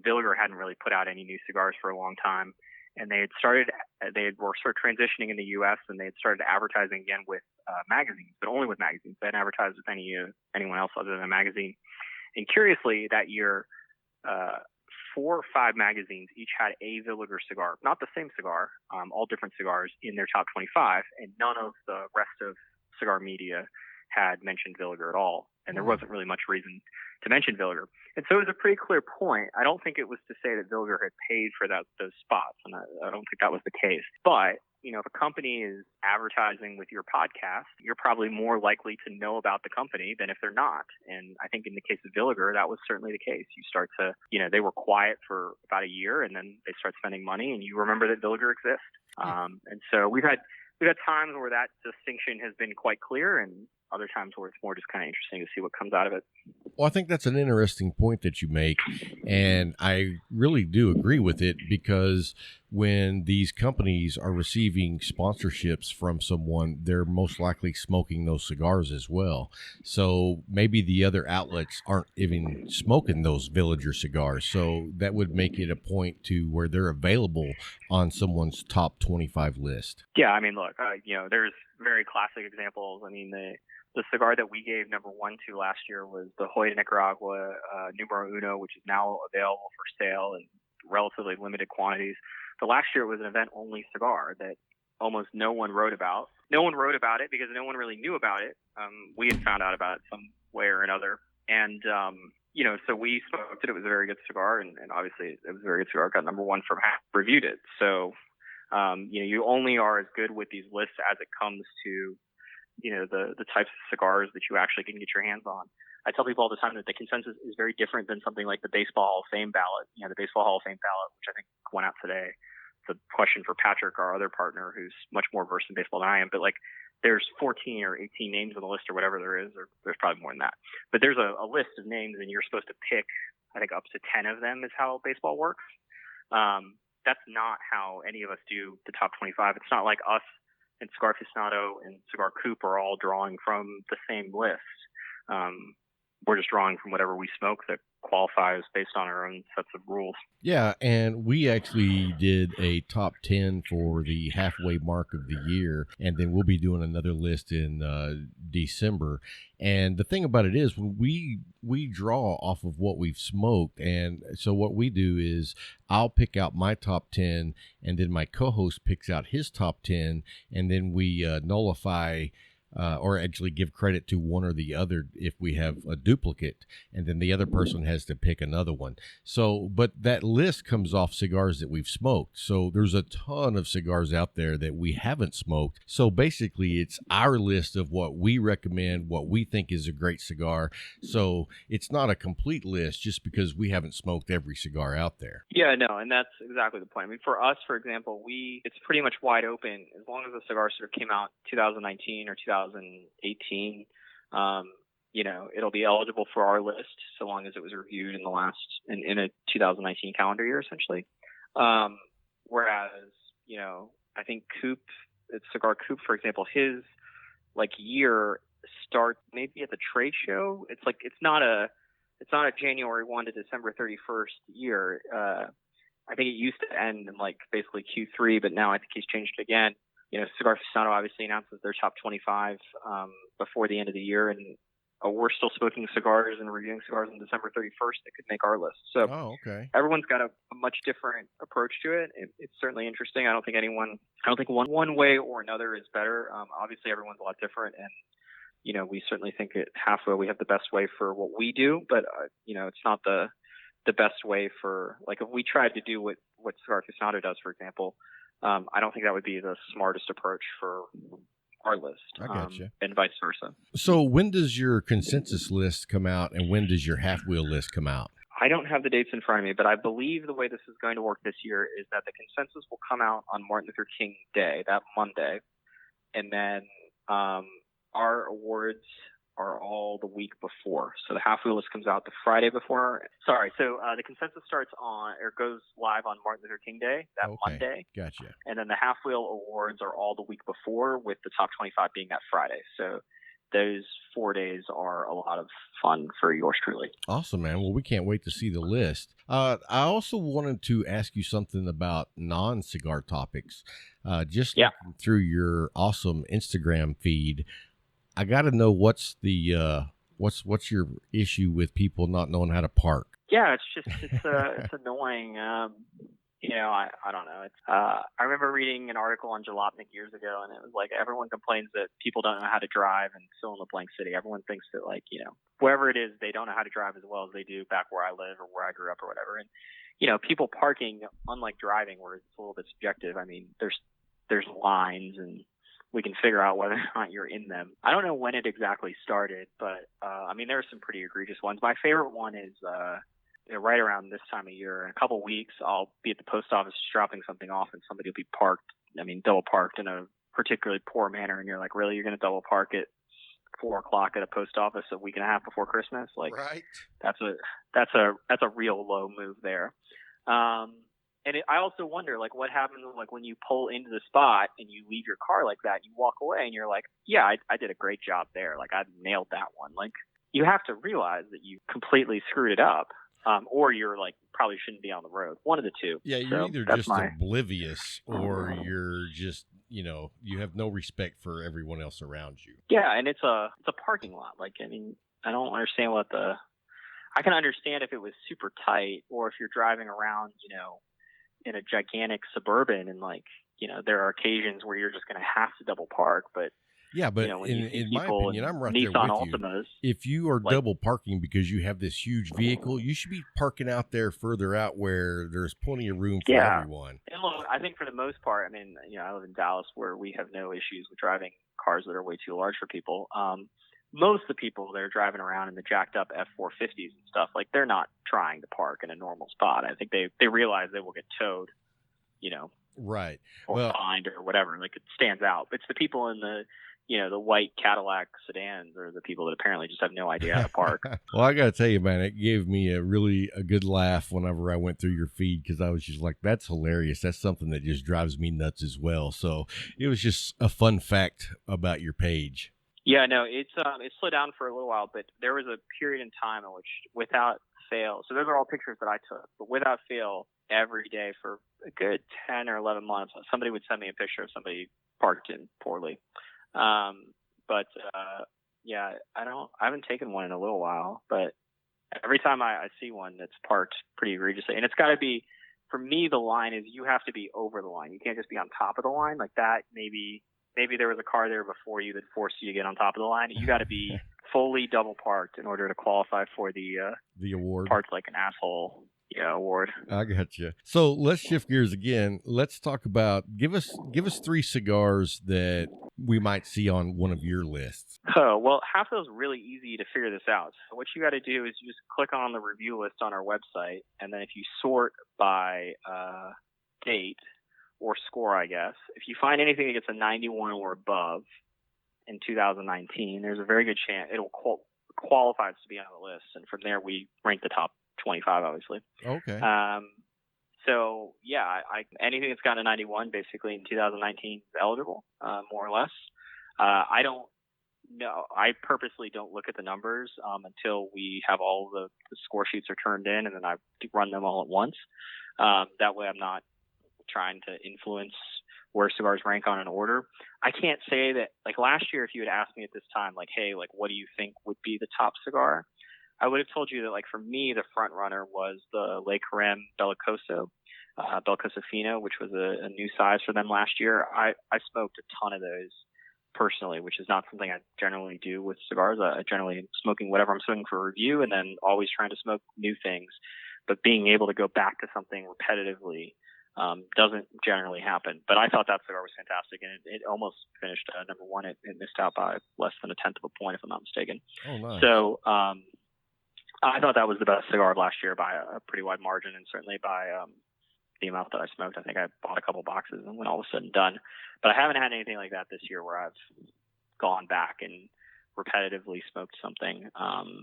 Villiger hadn't really put out any new cigars for a long time. And they were sort of transitioning in the U.S. and they had started advertising again with magazines, but only with magazines. They hadn't advertised with anyone else other than a magazine. And curiously, that year, 4 or 5 magazines each had a Villiger cigar, not the same cigar, all different cigars in their top 25, and none of the rest of cigar media had mentioned Villiger at all. And there wasn't really much reason to mention Villiger. And so it was a pretty clear point. I don't think it was to say that Villiger had paid for those spots, and I don't think that was the case. But if a company is advertising with your podcast, you're probably more likely to know about the company than if they're not. And I think in the case of Villiger, that was certainly the case. You start to, they were quiet for about a year, and then they start spending money, and you remember that Villiger exists. And so we've had times where that distinction has been quite clear, and other times where it's more just kind of interesting to see what comes out of it. Well, I think that's an interesting point that you make, and I really do agree with it, because when these companies are receiving sponsorships from someone, they're most likely smoking those cigars as well. So maybe the other outlets aren't even smoking those Villager cigars. So that would make it a point to where they're available on someone's top 25 list. Yeah, I mean, look, there's very classic examples. I mean, the cigar that we gave number 1 to last year was the Hoy de Nicaragua Numero Uno, which is now available for sale in relatively limited quantities. The last year it was an event-only cigar that almost no one wrote about. No one wrote about it because no one really knew about it. We had found out about it some way or another. And, so we smoked it. It was a very good cigar, and obviously it was a very good cigar. It got number 1 from Half, reviewed it. So, you only are as good with these lists as it comes to the types of cigars that you actually can get your hands on. I tell people all the time that the consensus is very different than something like the Baseball Hall of Fame ballot. The Baseball Hall of Fame ballot, which I think went out today. It's a question for Patrick, our other partner, who's much more versed in baseball than I am. But there's 14 or 18 names on the list or whatever there is, or there's probably more than that. But there's a list of names, and you're supposed to pick, I think, up to 10 of them is how baseball works. That's not how any of us do the top 25. It's not like us and Cigar Aficionado and Cigar Coop are all drawing from the same list. we're just drawing from whatever we smoke that qualifies based on our own sets of rules. Yeah, and we actually did a top 10 for the halfway mark of the year, and then we'll be doing another list in December. And the thing about it is, when we draw off of what we've smoked, and so what we do is I'll pick out my top 10, and then my co-host picks out his top 10, and then we nullify or actually give credit to one or the other if we have a duplicate, and then the other person has to pick another one. So, but that list comes off cigars that we've smoked. So there's a ton of cigars out there that we haven't smoked. So basically it's our list of what we recommend, what we think is a great cigar. So it's not a complete list just because we haven't smoked every cigar out there. Yeah, no, and that's exactly the point. I mean, for us, for example, it's pretty much wide open. As long as the cigar sort of came out 2019 or 2018, it'll be eligible for our list so long as it was reviewed in a 2019 calendar year, essentially. Whereas, I think Cigar Coop, for example, his year starts maybe at the trade show. It's not a January 1 to December 31st year. I think it used to end in basically Q3, but now I think he's changed it again. Cigar Aficionado obviously announces their top 25 before the end of the year, and we're still smoking cigars and reviewing cigars on December 31st that could make our list. So everyone's got a much different approach to it. It's certainly interesting. I don't think one way or another is better. Obviously, everyone's a lot different, and we certainly think at Halfwheel we have the best way for what we do, but it's not the best way for if we tried to do what Cigar Aficionado does, for example. I don't think that would be the smartest approach for our list. I gotcha. And vice versa. So when does your consensus list come out, and when does your Halfwheel list come out? I don't have the dates in front of me, but I believe the way this is going to work this year is that the consensus will come out on Martin Luther King Day, that Monday, and then our awards are all the week before. So the Halfwheel list comes out the Friday before. Sorry. So the consensus goes live on Martin Luther King Day, that Monday. Gotcha. And then the Halfwheel awards are all the week before, with the top 25 being that Friday. So those 4 days are a lot of fun for yours truly. Awesome, man. Well, we can't wait to see the list. I also wanted to ask you something about non-cigar topics. Looking through your awesome Instagram feed, I got to know what's your issue with people not knowing how to park? Yeah, it's annoying. I don't know. I remember reading an article on Jalopnik years ago, and it was everyone complains that people don't know how to drive and fill in the blank city. Everyone thinks that wherever it is, they don't know how to drive as well as they do back where I live or where I grew up or whatever. And people parking, unlike driving, where it's a little bit subjective. I mean, there's lines, and we can figure out whether or not you're in them. I don't know when it exactly started, but there are some pretty egregious ones. My favorite one is right around this time of year. In a couple of weeks, I'll be at the post office dropping something off, and somebody will be double parked in a particularly poor manner. And you're like, really? You're going to double park at 4 o'clock at a post office a week and a half before Christmas? Right. That's a real low move there. And I also wonder, what happens when you pull into the spot and you leave your car like that, you walk away and you're like, yeah, I did a great job there. I nailed that one. You have to realize that you completely screwed it up. Or you're probably shouldn't be on the road. One of the two. Yeah, you're either just oblivious, or you're just, you have no respect for everyone else around you. Yeah, and it's a parking lot. I don't understand I can understand if it was super tight, or if you're driving around, in a gigantic Suburban, and there are occasions where you're just going to have to double park, but yeah, but in my opinion, I'm right there with Altimas, you. If you are double parking because you have this huge vehicle, you should be parking out there further out where there's plenty of room for everyone. And look, I think for the most part, I live in Dallas, where we have no issues with driving cars that are way too large for people. Most of the people that are driving around in the jacked up F450s and stuff, they're not trying to park in a normal spot. I think they realize they will get towed, right, or fined or whatever. It stands out. It's the people in the white Cadillac sedans are the people that apparently just have no idea how to park. Well, I got to tell you, man, it gave me a good laugh whenever I went through your feed, because I was just like, that's hilarious. That's something that just drives me nuts as well. So it was just a fun fact about your page. Yeah, no, it slowed down for a little while, but there was a period in time in which, without fail, so those are all pictures that I took, but without fail, every day for a good 10 or 11 months, somebody would send me a picture of somebody parked in poorly. But yeah, I haven't taken one in a little while, but every time I see one that's parked pretty egregiously, and it's got to be, for me, the line is you have to be over the line. You can't just be on top of the line like that. Maybe there was a car there before you that forced you to get on top of the line. You got to be fully double parked in order to qualify for the award. Parked like an asshole, award. I got you. So let's shift gears again. Let's talk about give us 3 cigars that we might see on one of your lists. Oh, well, Halfwheel's really easy to figure this out. So what you got to do is you just click on the review list on our website, and then if you sort by date or score, I guess, if you find anything that gets a 91 or above in 2019, there's a very good chance it'll qualify to be on the list, and from there we rank the top 25, obviously. Okay. So yeah, anything that's gotten a 91 basically in 2019 is eligible, more or less. I don't know. I purposely don't look at the numbers until we have all the score sheets are turned in, and then I run them all at once. That way, I'm not trying to influence where cigars rank on an order. I can't say that, like last year, if you had asked me at this time, like, hey, like, what do you think would be the top cigar? I would have told you that, like, for me, the front runner was the Le Carême Bellicoso Fino, which was a new size for them last year. I smoked a ton of those personally, which is not something I generally do with cigars. I generally am smoking whatever I'm smoking for review, and then always trying to smoke new things. But being able to go back to something repetitively doesn't generally happen. But I thought that cigar was fantastic, and it almost finished number one. It missed out by less than a tenth of a point, if I'm not mistaken. Oh, nice. So I thought that was the best cigar of last year by a pretty wide margin, and certainly by the amount that I smoked. I think I bought a couple boxes and when all was said and done. But I haven't had anything like that this year where I've gone back and repetitively smoked something. I'm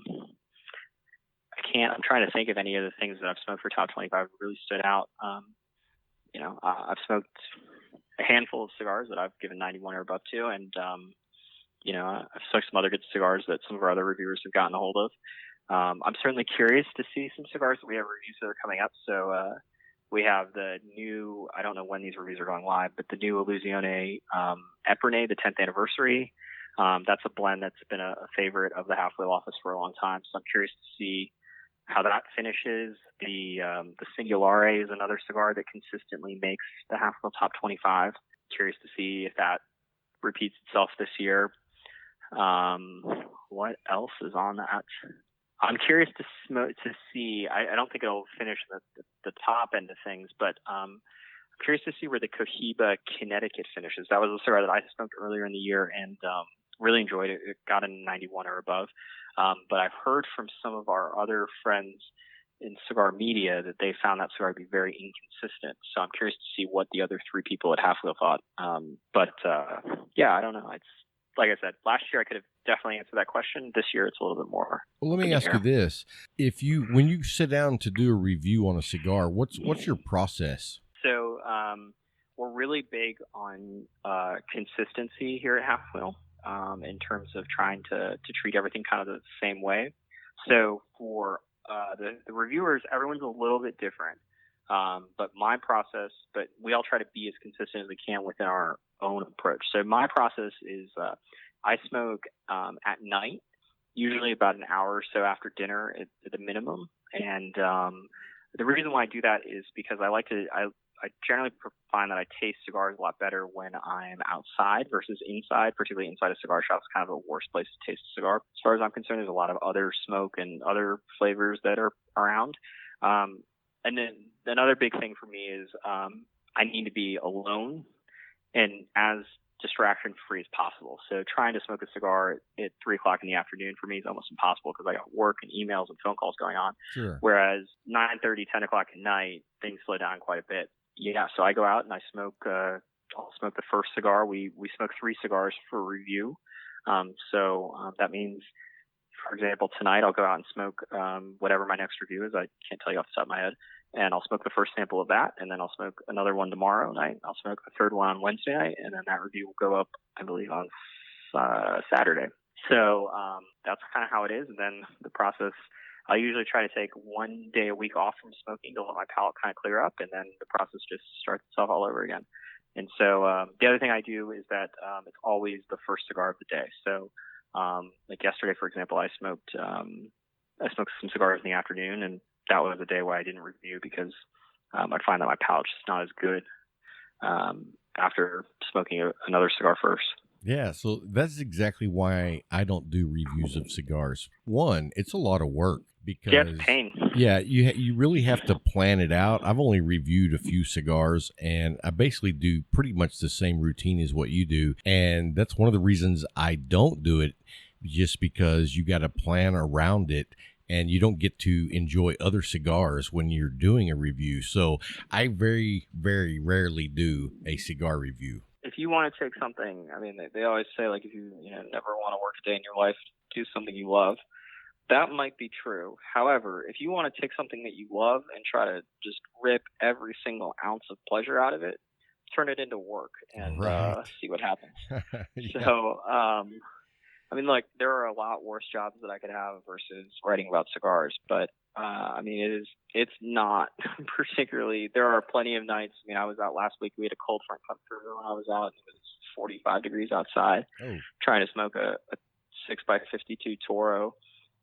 trying to think of any of the things that I've smoked for top 25 really stood out. I've smoked a handful of cigars that I've given 91 or above to, and I've smoked some other good cigars that some of our other reviewers have gotten a hold of. I'm certainly curious to see some cigars that we have reviews that are coming up. So we have the new, I don't know when these reviews are going live, but the new Illusione Epernay, the 10th anniversary. That's a blend that's been a favorite of the Halfwheel office for a long time. So I'm curious to see how that finishes. The Singulare is another cigar that consistently makes the Halfwheel top 25. Curious to see if that repeats itself this year. What else is on that? I'm curious to see. I don't think it'll finish the top end of things, but I'm curious to see where the Cohiba Connecticut finishes. That was a cigar that I smoked earlier in the year and really enjoyed it. It got a 91 or above. But I've heard from some of our other friends in cigar media that they found that cigar to be very inconsistent. So I'm curious to see what the other 3 people at Halfwheel thought. Yeah, I don't know. It's like I said, last year I could have definitely answered that question. This year it's a little bit more. Well, let me ask you this: when you sit down to do a review on a cigar, what's your process? So we're really big on consistency here at Halfwheel in terms of trying to treat everything kind of the same way. So for the reviewers, everyone's a little bit different. But we all try to be as consistent as we can within our own approach. So my process is I smoke at night, usually about an hour or so after dinner at the minimum. And the reason why I do that is because I generally find that I taste cigars a lot better when I'm outside versus inside, particularly inside a cigar shop. It's kind of a worse place to taste a cigar. As far as I'm concerned, there's a lot of other smoke and other flavors that are around. And then another big thing for me is I need to be alone and as distraction-free as possible. So trying to smoke a cigar at 3 o'clock in the afternoon for me is almost impossible because I got work and emails and phone calls going on. Sure. Whereas 9:30, 10 o'clock at night, things slow down quite a bit. Yeah, so I go out and I smoke. I'll smoke the first cigar. We smoke 3 cigars for review. So that means, for example, tonight I'll go out and smoke whatever my next review is. I can't tell you off the top of my head. And I'll smoke the first sample of that, and then I'll smoke another one tomorrow night. I'll smoke a third one on Wednesday night, and then that review will go up, I believe, on Saturday. So that's kind of how it is. And then the process, I usually try to take 1 day a week off from smoking to let my palate kind of clear up, and then the process just starts itself all over again. And so the other thing I do is that it's always the first cigar of the day. So like yesterday, for example, I smoked some cigars in the afternoon, and that was a day where I didn't review because I'd find that my palate's just not as good after smoking another cigar first. Yeah, so that's exactly why I don't do reviews of cigars. One, it's a lot of work because it's pain. Yeah, you really have to plan it out. I've only reviewed a few cigars, and I basically do pretty much the same routine as what you do, and that's one of the reasons I don't do it, just because you got to plan around it. And you don't get to enjoy other cigars when you're doing a review. So I very, very rarely do a cigar review. If you want to take something, I mean, they always say, like, if you never want to work a day in your life, do something you love. That might be true. However, if you want to take something that you love and try to just rip every single ounce of pleasure out of it, turn it into work and see what happens. Yeah. So, I mean, like, there are a lot worse jobs that I could have versus writing about cigars, but I mean, it's not particularly. There are plenty of nights. I mean, I was out last week. We had a cold front come through, and I was out. And it was 45 degrees outside, trying to smoke a 6x52 Toro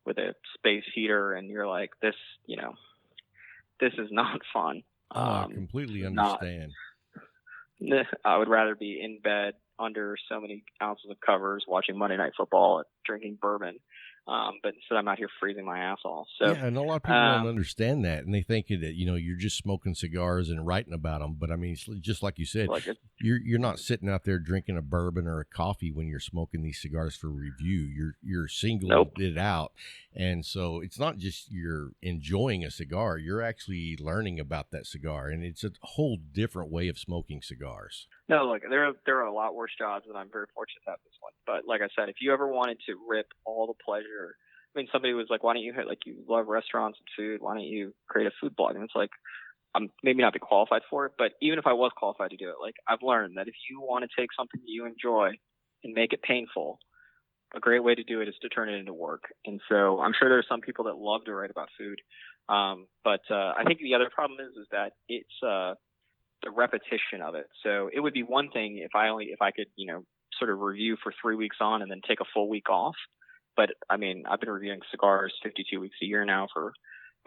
with a space heater, and you're like, this is not fun. I completely understand. I would rather be in bed under so many ounces of covers watching Monday Night Football and drinking bourbon. But instead I'm out here freezing my ass off. So, yeah, and a lot of people don't understand that, and they think that you're just smoking cigars and writing about them. But I mean, it's just like you said, you're not sitting out there drinking a bourbon or a coffee when you're smoking these cigars for review. You're singling it out, and so it's not just you're enjoying a cigar. You're actually learning about that cigar, and it's a whole different way of smoking cigars. No, look, there are a lot worse jobs, and I'm very fortunate to have this one. But like I said, if you ever wanted to rip all the pleasure, I mean, somebody was like, why don't you, you love restaurants and food, why don't you create a food blog? And it's like, I'm maybe not be qualified for it, but even if I was qualified to do it, like, I've learned that if you want to take something that you enjoy and make it painful, a great way to do it is to turn it into work. And so I'm sure there are some people that love to write about food. But I think the other problem is that it's the repetition of it. So it would be one thing if I could, sort of review for 3 weeks on and then take a full week off. But I mean, I've been reviewing cigars 52 weeks a year now for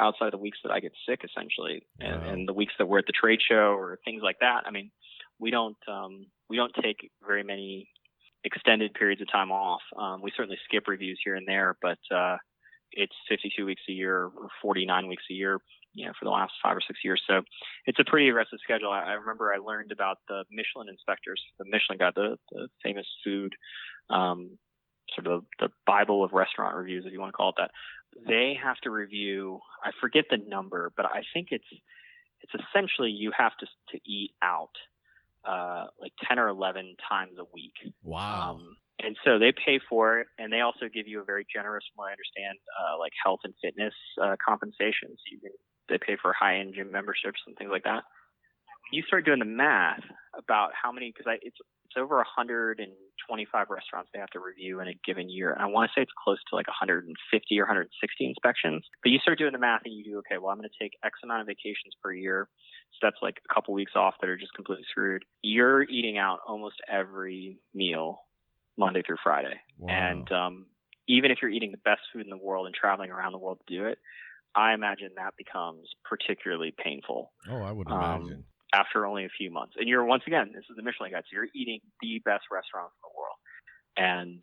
outside of the weeks that I get sick, essentially, and the weeks that we're at the trade show or things like that. I mean, we don't take very many extended periods of time off. We certainly skip reviews here and there, but it's 52 weeks a year or 49 weeks a year, for the last 5 or 6 years. So it's a pretty aggressive schedule. I remember I learned about the Michelin inspectors, the Michelin guy, the famous food, sort of the Bible of restaurant reviews, if you want to call it that. They have to review, I forget the number, but I think it's essentially you have to eat out like 10 or 11 times a week. Wow. And so they pay for it, and they also give you a very generous, from what I understand, like health and fitness compensations. They pay for high-end gym memberships and things like that. When you start doing the math about how many, because it's over 125 restaurants they have to review in a given year, and I want to say it's close to like 150 or 160 inspections. But you start doing the math, and you do, okay, well, I'm going to take X amount of vacations per year, so that's like a couple weeks off that are just completely screwed. You're eating out almost every meal Monday through Friday. Wow. And even if you're eating the best food in the world and traveling around the world to do it, I imagine that becomes particularly painful. Oh, I would imagine. After only a few months. And you're, once again, this is the Michelin Guide, so you're eating the best restaurants in the world. And,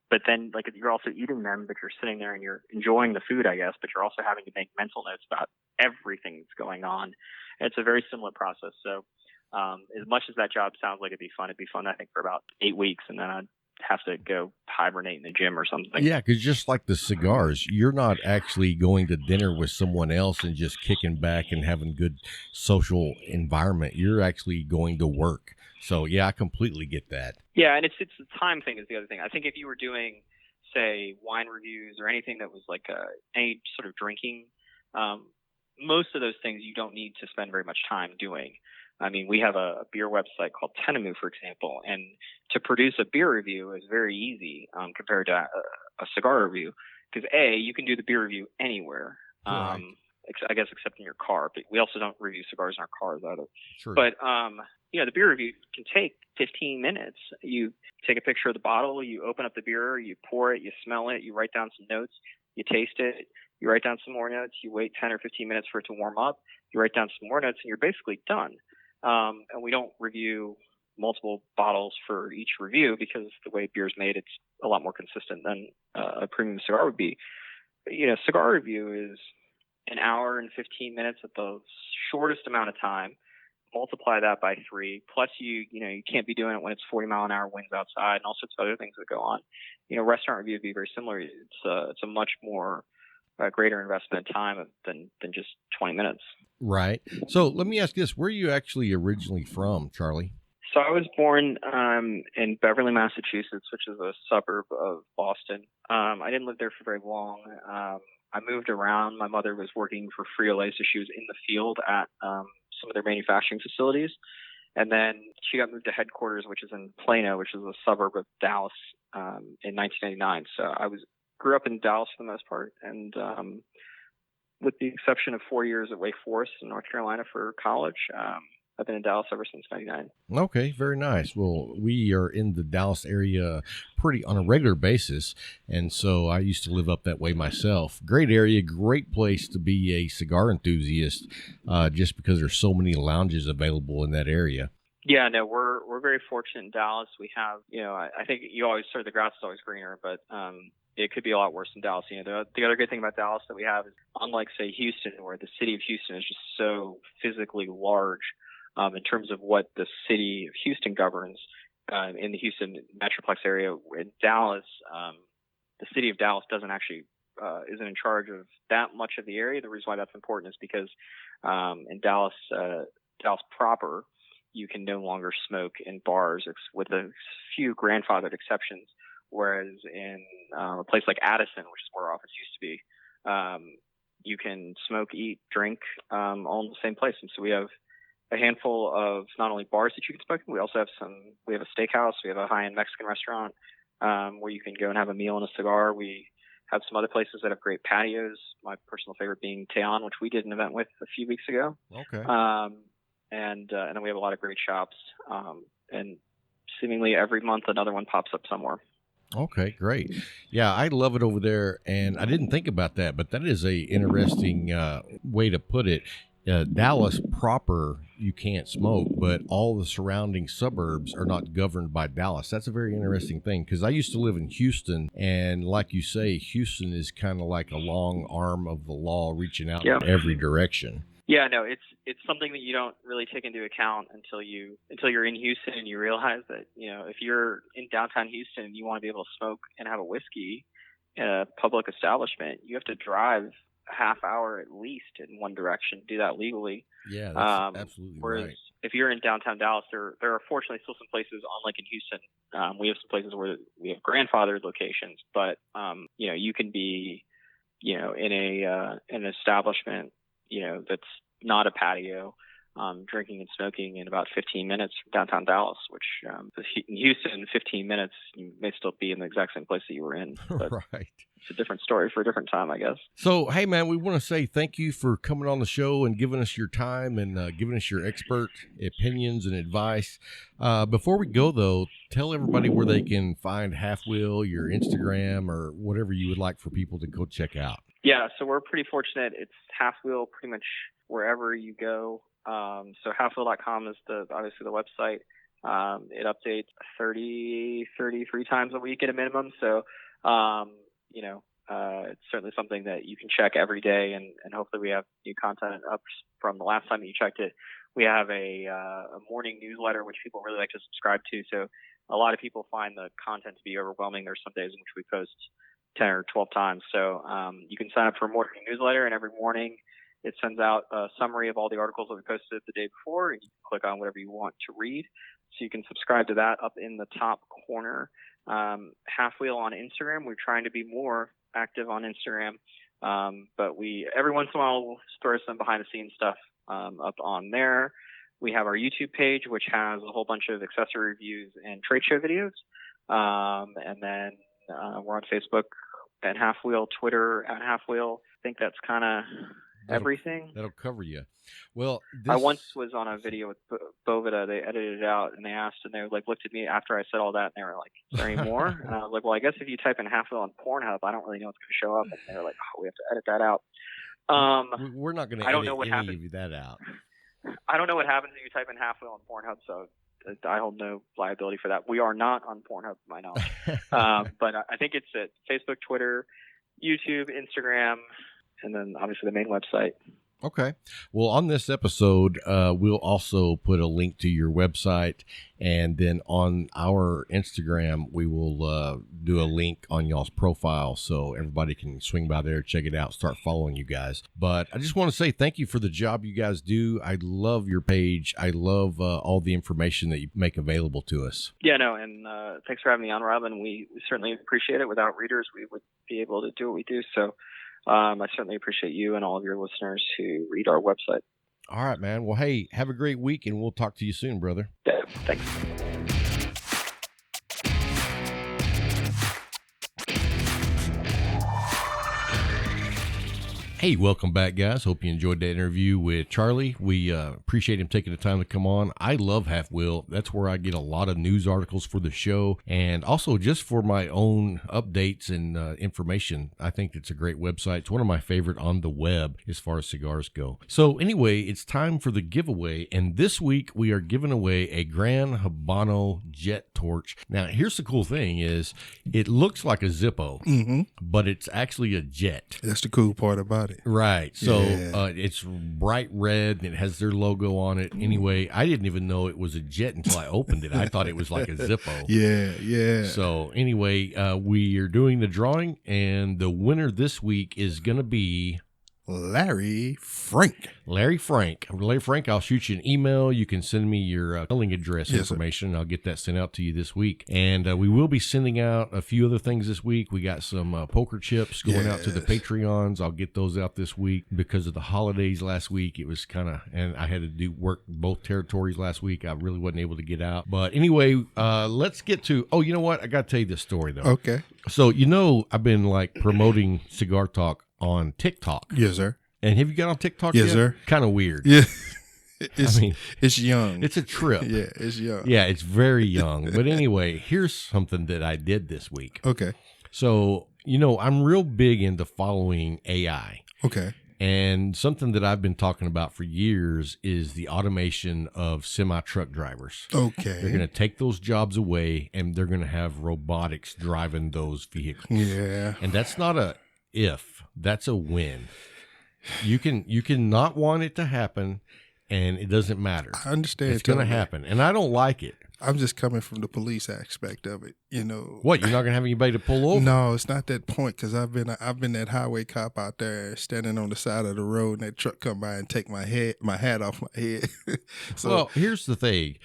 but then, like, you're also eating them, but you're sitting there and you're enjoying the food, I guess, but you're also having to make mental notes about everything that's going on. And it's a very similar process. So, as much as that job sounds like it'd be fun, I think, for about 8 weeks, and then I'd have to go hibernate in the gym or something. Yeah, because just like the cigars, you're not actually going to dinner with someone else and just kicking back and having good social environment. You're actually going to work. So, yeah, I completely get that. Yeah, and it's the time thing is the other thing. I think if you were doing, say, wine reviews or anything that was like any sort of drinking, most of those things you don't need to spend very much time doing. I mean, we have a beer website called Tenemu, for example, and to produce a beer review is very easy compared to a cigar review, because you can do the beer review anywhere. Right. I guess except in your car, but we also don't review cigars in our cars either. True. But the beer review can take 15 minutes. You take a picture of the bottle, you open up the beer, you pour it, you smell it, you write down some notes, you taste it, you write down some more notes, you wait 10 or 15 minutes for it to warm up, you write down some more notes, and you're basically done. And we don't review multiple bottles for each review because the way beer is made, it's a lot more consistent than a premium cigar would be. But, cigar review is an hour and 15 minutes at the shortest amount of time. Multiply that by 3. Plus, you can't be doing it when it's 40-mile-an-hour winds outside and all sorts of other things that go on. Restaurant review would be very similar. It's a much more greater investment in time than just 20 minutes. Right. So let me ask this: where are you actually originally from, Charlie? So I was born in Beverly, Massachusetts, which is a suburb of Boston. I didn't live there for very long. I moved around. My mother was working for Frito-Lay, so she was in the field at some of their manufacturing facilities. And then she got moved to headquarters, which is in Plano, which is a suburb of Dallas, in 1999. So I grew up in Dallas for the most part, and with the exception of 4 years at Wake Forest in North Carolina for college, I've been in Dallas ever since 99. Okay, very nice. Well, we are in the Dallas area pretty on a regular basis, and so I used to live up that way myself. Great area, great place to be a cigar enthusiast, just because there's so many lounges available in that area. Yeah, no, we're very fortunate in Dallas. We have, I think you always sort of the grass is always greener, but it could be a lot worse in Dallas. The other good thing about Dallas that we have is, unlike say Houston, where the city of Houston is just so physically large. In terms of what the city of Houston governs in the Houston Metroplex area, in Dallas, the city of Dallas isn't in charge of that much of the area. The reason why that's important is because in Dallas proper, you can no longer smoke in bars with a few grandfathered exceptions, whereas in a place like Addison, which is where our office used to be, you can smoke, eat, drink all in the same place. And so we have a handful of not only bars that you can smoke in, we also have we have a steakhouse, we have a high-end Mexican restaurant where you can go and have a meal and a cigar. We have some other places that have great patios, my personal favorite being Teon, which we did an event with a few weeks ago. Okay. And then we have a lot of great shops, and seemingly every month another one pops up somewhere. Okay, great. Yeah, I love it over there, and I didn't think about that, but that is a interesting way to put it. Dallas proper, you can't smoke, but all the surrounding suburbs are not governed by Dallas. That's a very interesting thing, because I used to live in Houston, and like you say, Houston is kind of like a long arm of the law reaching out in every direction. Yeah, no, it's something that you don't really take into account until you're in Houston and you realize that, if you're in downtown Houston and you want to be able to smoke and have a whiskey in a public establishment, you have to drive a half hour at least in one direction, do that legally. Yeah, that's absolutely whereas right. if you're in downtown Dallas, there are fortunately still some places, unlike in Houston, we have some places where we have grandfathered locations, but you can be in an establishment that's not a patio, drinking and smoking in about 15 minutes from downtown Dallas, which in Houston, in 15 minutes, you may still be in the exact same place that you were in. But right. It's a different story for a different time, I guess. So, hey, man, we want to say thank you for coming on the show and giving us your time and giving us your expert opinions and advice. Before we go, though, tell everybody where they can find Halfwheel, your Instagram, or whatever you would like for people to go check out. Yeah, so we're pretty fortunate. It's Halfwheel pretty much wherever you go. So halfwheel.com is obviously the website. It updates 33 times a week at a minimum. So, it's certainly something that you can check every day, and hopefully we have new content up from the last time that you checked it. We have a morning newsletter, which people really like to subscribe to. So a lot of people find the content to be overwhelming. There's some days in which we post 10 or 12 times. So you can sign up for a morning newsletter, and every morning it sends out a summary of all the articles that we posted the day before, and you can click on whatever you want to read. So you can subscribe to that up in the top corner. Halfwheel on Instagram. We're trying to be more active on Instagram, but we every once in a while we'll throw some behind the scenes stuff up on there. We have our YouTube page, which has a whole bunch of accessory reviews and trade show videos. And then we're on Facebook at Halfwheel, Twitter at Halfwheel. I think that's kind of everything. That'll cover you. Well, I once was on a video with Bovida. They edited it out, and they asked, and they looked at me after I said all that, and they were like, "Is there any more?" And I was like, "Well, I guess if you type in Halfwheel on Pornhub, I don't really know what's going to show up." And they were like, "Oh, we have to edit that out." We're not going to edit any of that out. I don't know what happens if you type in Halfwheel on Pornhub, so I hold no liability for that. We are not on Pornhub, to my knowledge. But I think it's at Facebook, Twitter, YouTube, Instagram, and then obviously the main website. Okay. Well, on this episode, we'll also put a link to your website, and then on our Instagram, we will do a link on y'all's profile so everybody can swing by there, check it out, start following you guys. But I just want to say thank you for the job you guys do. I love your page. I love all the information that you make available to us. Yeah, no, and thanks for having me on, Rob, and we certainly appreciate it. Without readers, we would be able to do what we do, so I certainly appreciate you and all of your listeners who read our website. All right, man. Well, hey, have a great week, and we'll talk to you soon, brother. Yeah, thanks. Hey, welcome back, guys. Hope you enjoyed that interview with Charlie. We appreciate him taking the time to come on. I love Halfwheel. That's where I get a lot of news articles for the show, and also just for my own updates and information. I think it's a great website. It's one of my favorite on the web as far as cigars go. So anyway, it's time for the giveaway, and this week we are giving away a Gran Habano Jet Torch. Now, here's the cool thing is it looks like a Zippo, but it's actually a jet. That's the cool part about it. Right. So Yeah. it's bright red and it has their logo on it. Anyway, I didn't even know it was a jet until I opened it. I thought it was like a Zippo. Yeah. So anyway, we are doing the drawing, and the winner this week is going to be Larry Frank. Larry Frank, I'll shoot you an email. You can send me your mailing address information. I'll get that sent out to you this week. And we will be sending out a few other things this week. We got some poker chips going out to the Patreons. I'll get those out this week because of the holidays last week. It was kind of, and I had to work both territories last week. I really wasn't able to get out. But anyway, let's get to, you know what? I got to tell you this story though. Okay. So, I've been like promoting Cigar Talk on TikTok. Yes, sir. And have you got on TikTok yet? Yes, sir. Kind of weird. Yeah. It's young. It's a trip. Yeah, it's young. Yeah, it's very young. But anyway, here's something that I did this week. Okay. So, I'm real big into following AI. Okay. And something that I've been talking about for years is the automation of semi-truck drivers. Okay. They're going to take those jobs away, and they're going to have robotics driving those vehicles. Yeah. And that's not a if, that's a when. You can not want it to happen, and it doesn't matter. I understand. It's going to happen, and I don't like it. I'm just coming from the police aspect of it, What, you're not going to have anybody to pull over? No, it's not that point, because I've been that highway cop out there standing on the side of the road, and that truck come by and take my hat off my head. Well, here's the thing.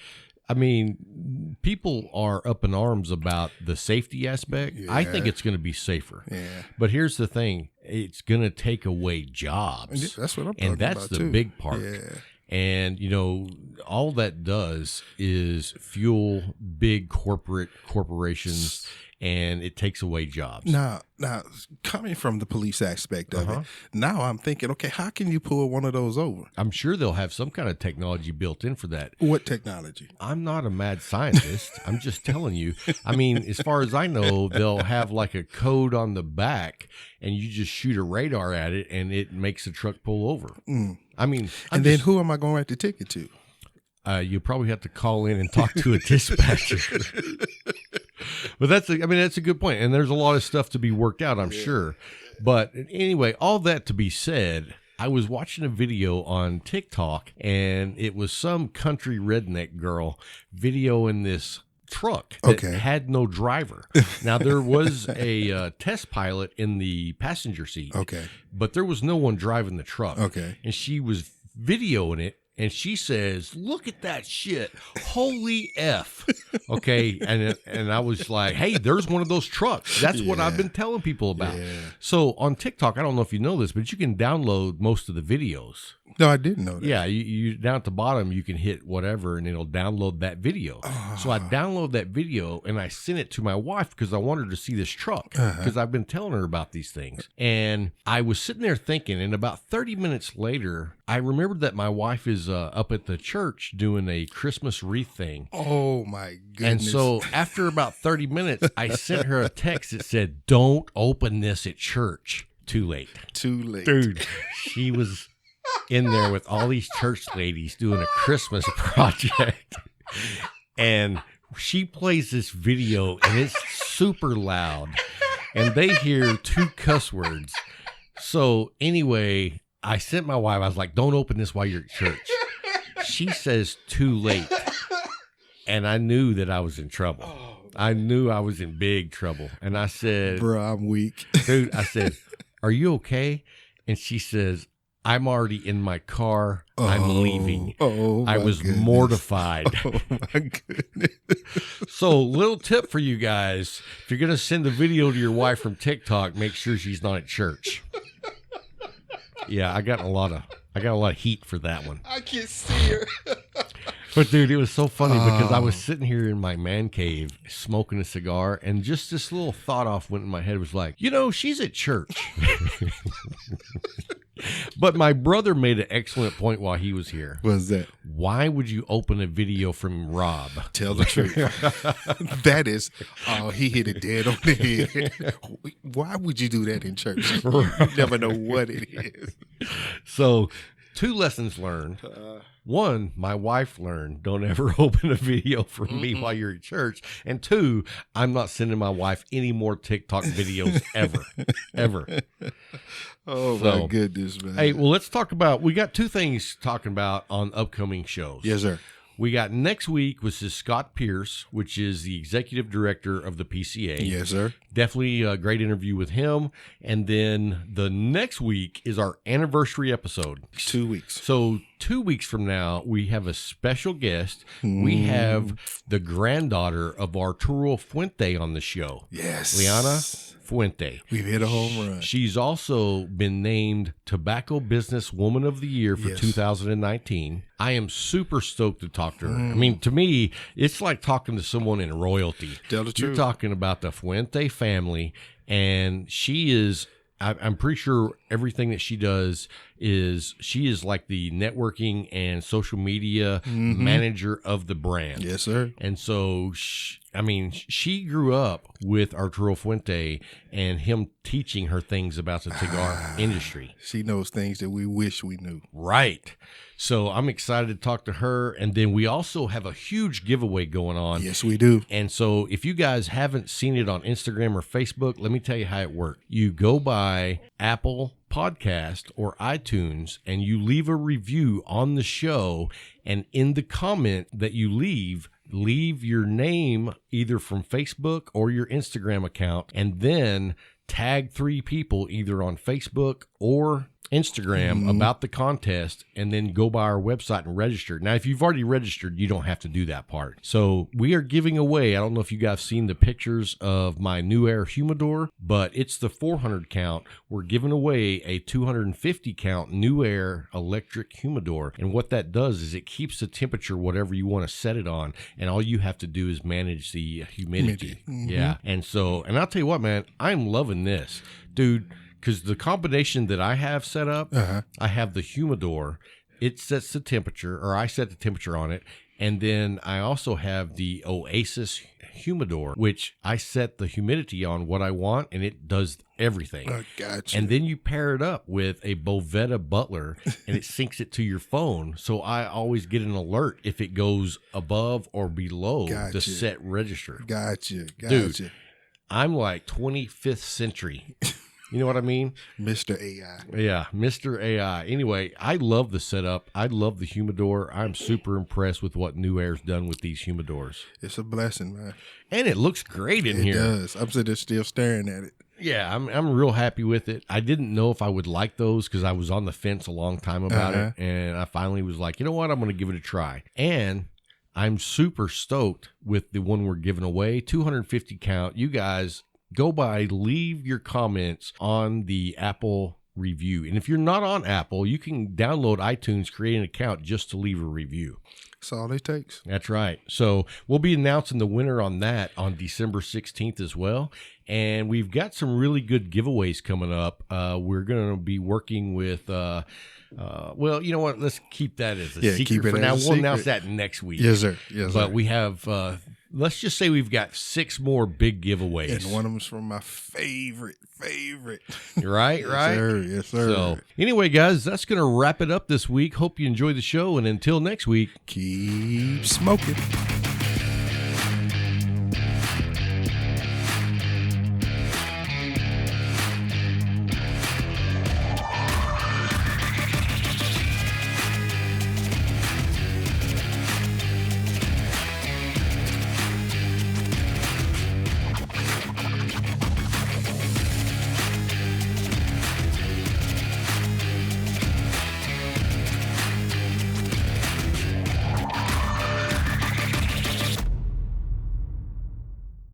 I mean, people are up in arms about the safety aspect. Yeah. I think it's going to be safer. Yeah. But here's the thing. It's going to take away jobs. That's what I'm talking about, and that's the big part. Yeah. And, all that does is fuel big corporations, and it takes away jobs. Now, coming from the police aspect of it, now I'm thinking, okay, how can you pull one of those over? I'm sure they'll have some kind of technology built in for that. What technology? I'm not a mad scientist. I'm just telling you. I mean, as far as I know, they'll have like a code on the back, and you just shoot a radar at it, and it makes the truck pull over. I mean, then who am I going to write the ticket to? You probably have to call in and talk to a dispatcher. But that's a good point. And there's a lot of stuff to be worked out, I'm sure. But anyway, all that to be said, I was watching a video on TikTok, and it was some country redneck girl videoing this truck that had no driver. Now, there was a test pilot in the passenger seat. Okay. But there was no one driving the truck. Okay. And she was videoing it, and she says, "Look at that shit. Holy F." Okay. And I was like, hey, there's one of those trucks. That's what I've been telling people about. Yeah. So on TikTok, I don't know if you know this, but you can download most of the videos. No, I didn't know that. Yeah, you down at the bottom, you can hit whatever, and it'll download that video. So I download that video, and I sent it to my wife because I want her to see this truck because I've been telling her about these things. And I was sitting there thinking, and about 30 minutes later, I remembered that my wife is up at the church doing a Christmas wreath thing. Oh, my goodness. And so after about 30 minutes, I sent her a text that said, "Don't open this at church." Too late. Too late. Dude, she was in there with all these church ladies doing a Christmas project. And she plays this video, and it's super loud. And they hear 2 cuss words. So anyway, I sent my wife, I was like, "Don't open this while you're at church." She says, "Too late." And I knew that I was in trouble. I knew I was in big trouble. And I said, Bro, I'm weak. dude, I said, "Are you okay?" And she says, "I'm already in my car. I'm leaving." Oh, I my was goodness. mortified. Oh, my goodness. So, little tip for you guys: if you're gonna send a video to your wife from TikTok, make sure she's not at church. Yeah, I got a lot of heat for that one. I can see her. But dude, it was so funny because I was sitting here in my man cave smoking a cigar, and just this little thought off went in my head. It was like, she's at church. But my brother made an excellent point while he was here. What's that? Why would you open a video from Rob? Tell the truth. That is, he hit it dead on the head. Why would you do that in church? You never know what it is. So, 2 lessons learned. One, my wife learned, don't ever open a video from me while you're at church. And 2, I'm not sending my wife any more TikTok videos ever. Ever. Oh, my goodness, man. Hey, well, let's talk about, we got 2 things talking about on upcoming shows. Yes, sir. We got next week, which is Scott Pierce, which is the executive director of the PCA. Yes, sir. Definitely a great interview with him. And then the next week is our anniversary episode. 2 weeks. So 2 weeks from now, we have a special guest. We have the granddaughter of Arturo Fuente on the show. Yes. Liana Fuente. We've hit a home run. She's also been named Tobacco Business Woman of the Year for 2019. I am super stoked to talk to her. I mean, to me, it's like talking to someone in royalty. Tell the You're truth. talking about the Fuente family, and she is, I'm pretty sure everything that she does is, she is like the networking and social media manager of the brand. Yes, sir. And so, she grew up with Arturo Fuente and him teaching her things about the cigar industry. She knows things that we wish we knew. Right. So I'm excited to talk to her. And then we also have a huge giveaway going on. Yes, we do. And so if you guys haven't seen it on Instagram or Facebook, let me tell you how it works. You go by Apple Podcast or iTunes and you leave a review on the show, and in the comment that you leave your name either from Facebook or your Instagram account, and then tag 3 people either on Facebook or Instagram about the contest, and then go by our website and register. Now, if you've already registered, you don't have to do that part. So we are giving away, I don't know if you guys have seen the pictures of my New Air humidor, but it's the 400 count. We're giving away a 250 count New Air electric humidor. And what that does is it keeps the temperature whatever you want to set it on, and all you have to do is manage the humidity. Yeah. And so, and I'll tell you what, man, I'm loving this. Dude, because the combination that I have set up, I have the humidor. It sets the temperature, or I set the temperature on it. And then I also have the Oasis humidor, which I set the humidity on what I want, and it does everything. I got you. And then you pair it up with a Bovetta Butler, and it syncs it to your phone. So I always get an alert if it goes above or below the set register. Gotcha. Dude, I'm like 25th century. You know what I mean? Mr. AI. Yeah, Mr. AI. Anyway, I love the setup. I love the humidor. I'm super impressed with what New Air's done with these humidors. It's a blessing, man. And it looks great in here. It does. I'm sitting there still staring at it. Yeah, I'm real happy with it. I didn't know if I would like those because I was on the fence a long time about it. And I finally was like, you know what? I'm going to give it a try. And I'm super stoked with the one we're giving away, 250 count. You guys go by, leave your comments on the Apple review. And if you're not on Apple, you can download iTunes, create an account just to leave a review. That's all it takes. That's right. So we'll be announcing the winner on that on December 16th as well. And we've got some really good giveaways coming up. We're going to be working with, well, you know what? Let's keep that as a secret keep it for as now. a We'll secret. announce that next week. Yes, sir. Yes, But sir. we have, let's just say we've got 6 more big giveaways. And one of them's from my favorite. Right, right. Yes, sir. So anyway, guys, that's going to wrap it up this week. Hope you enjoy the show. And until next week, Keep smoking.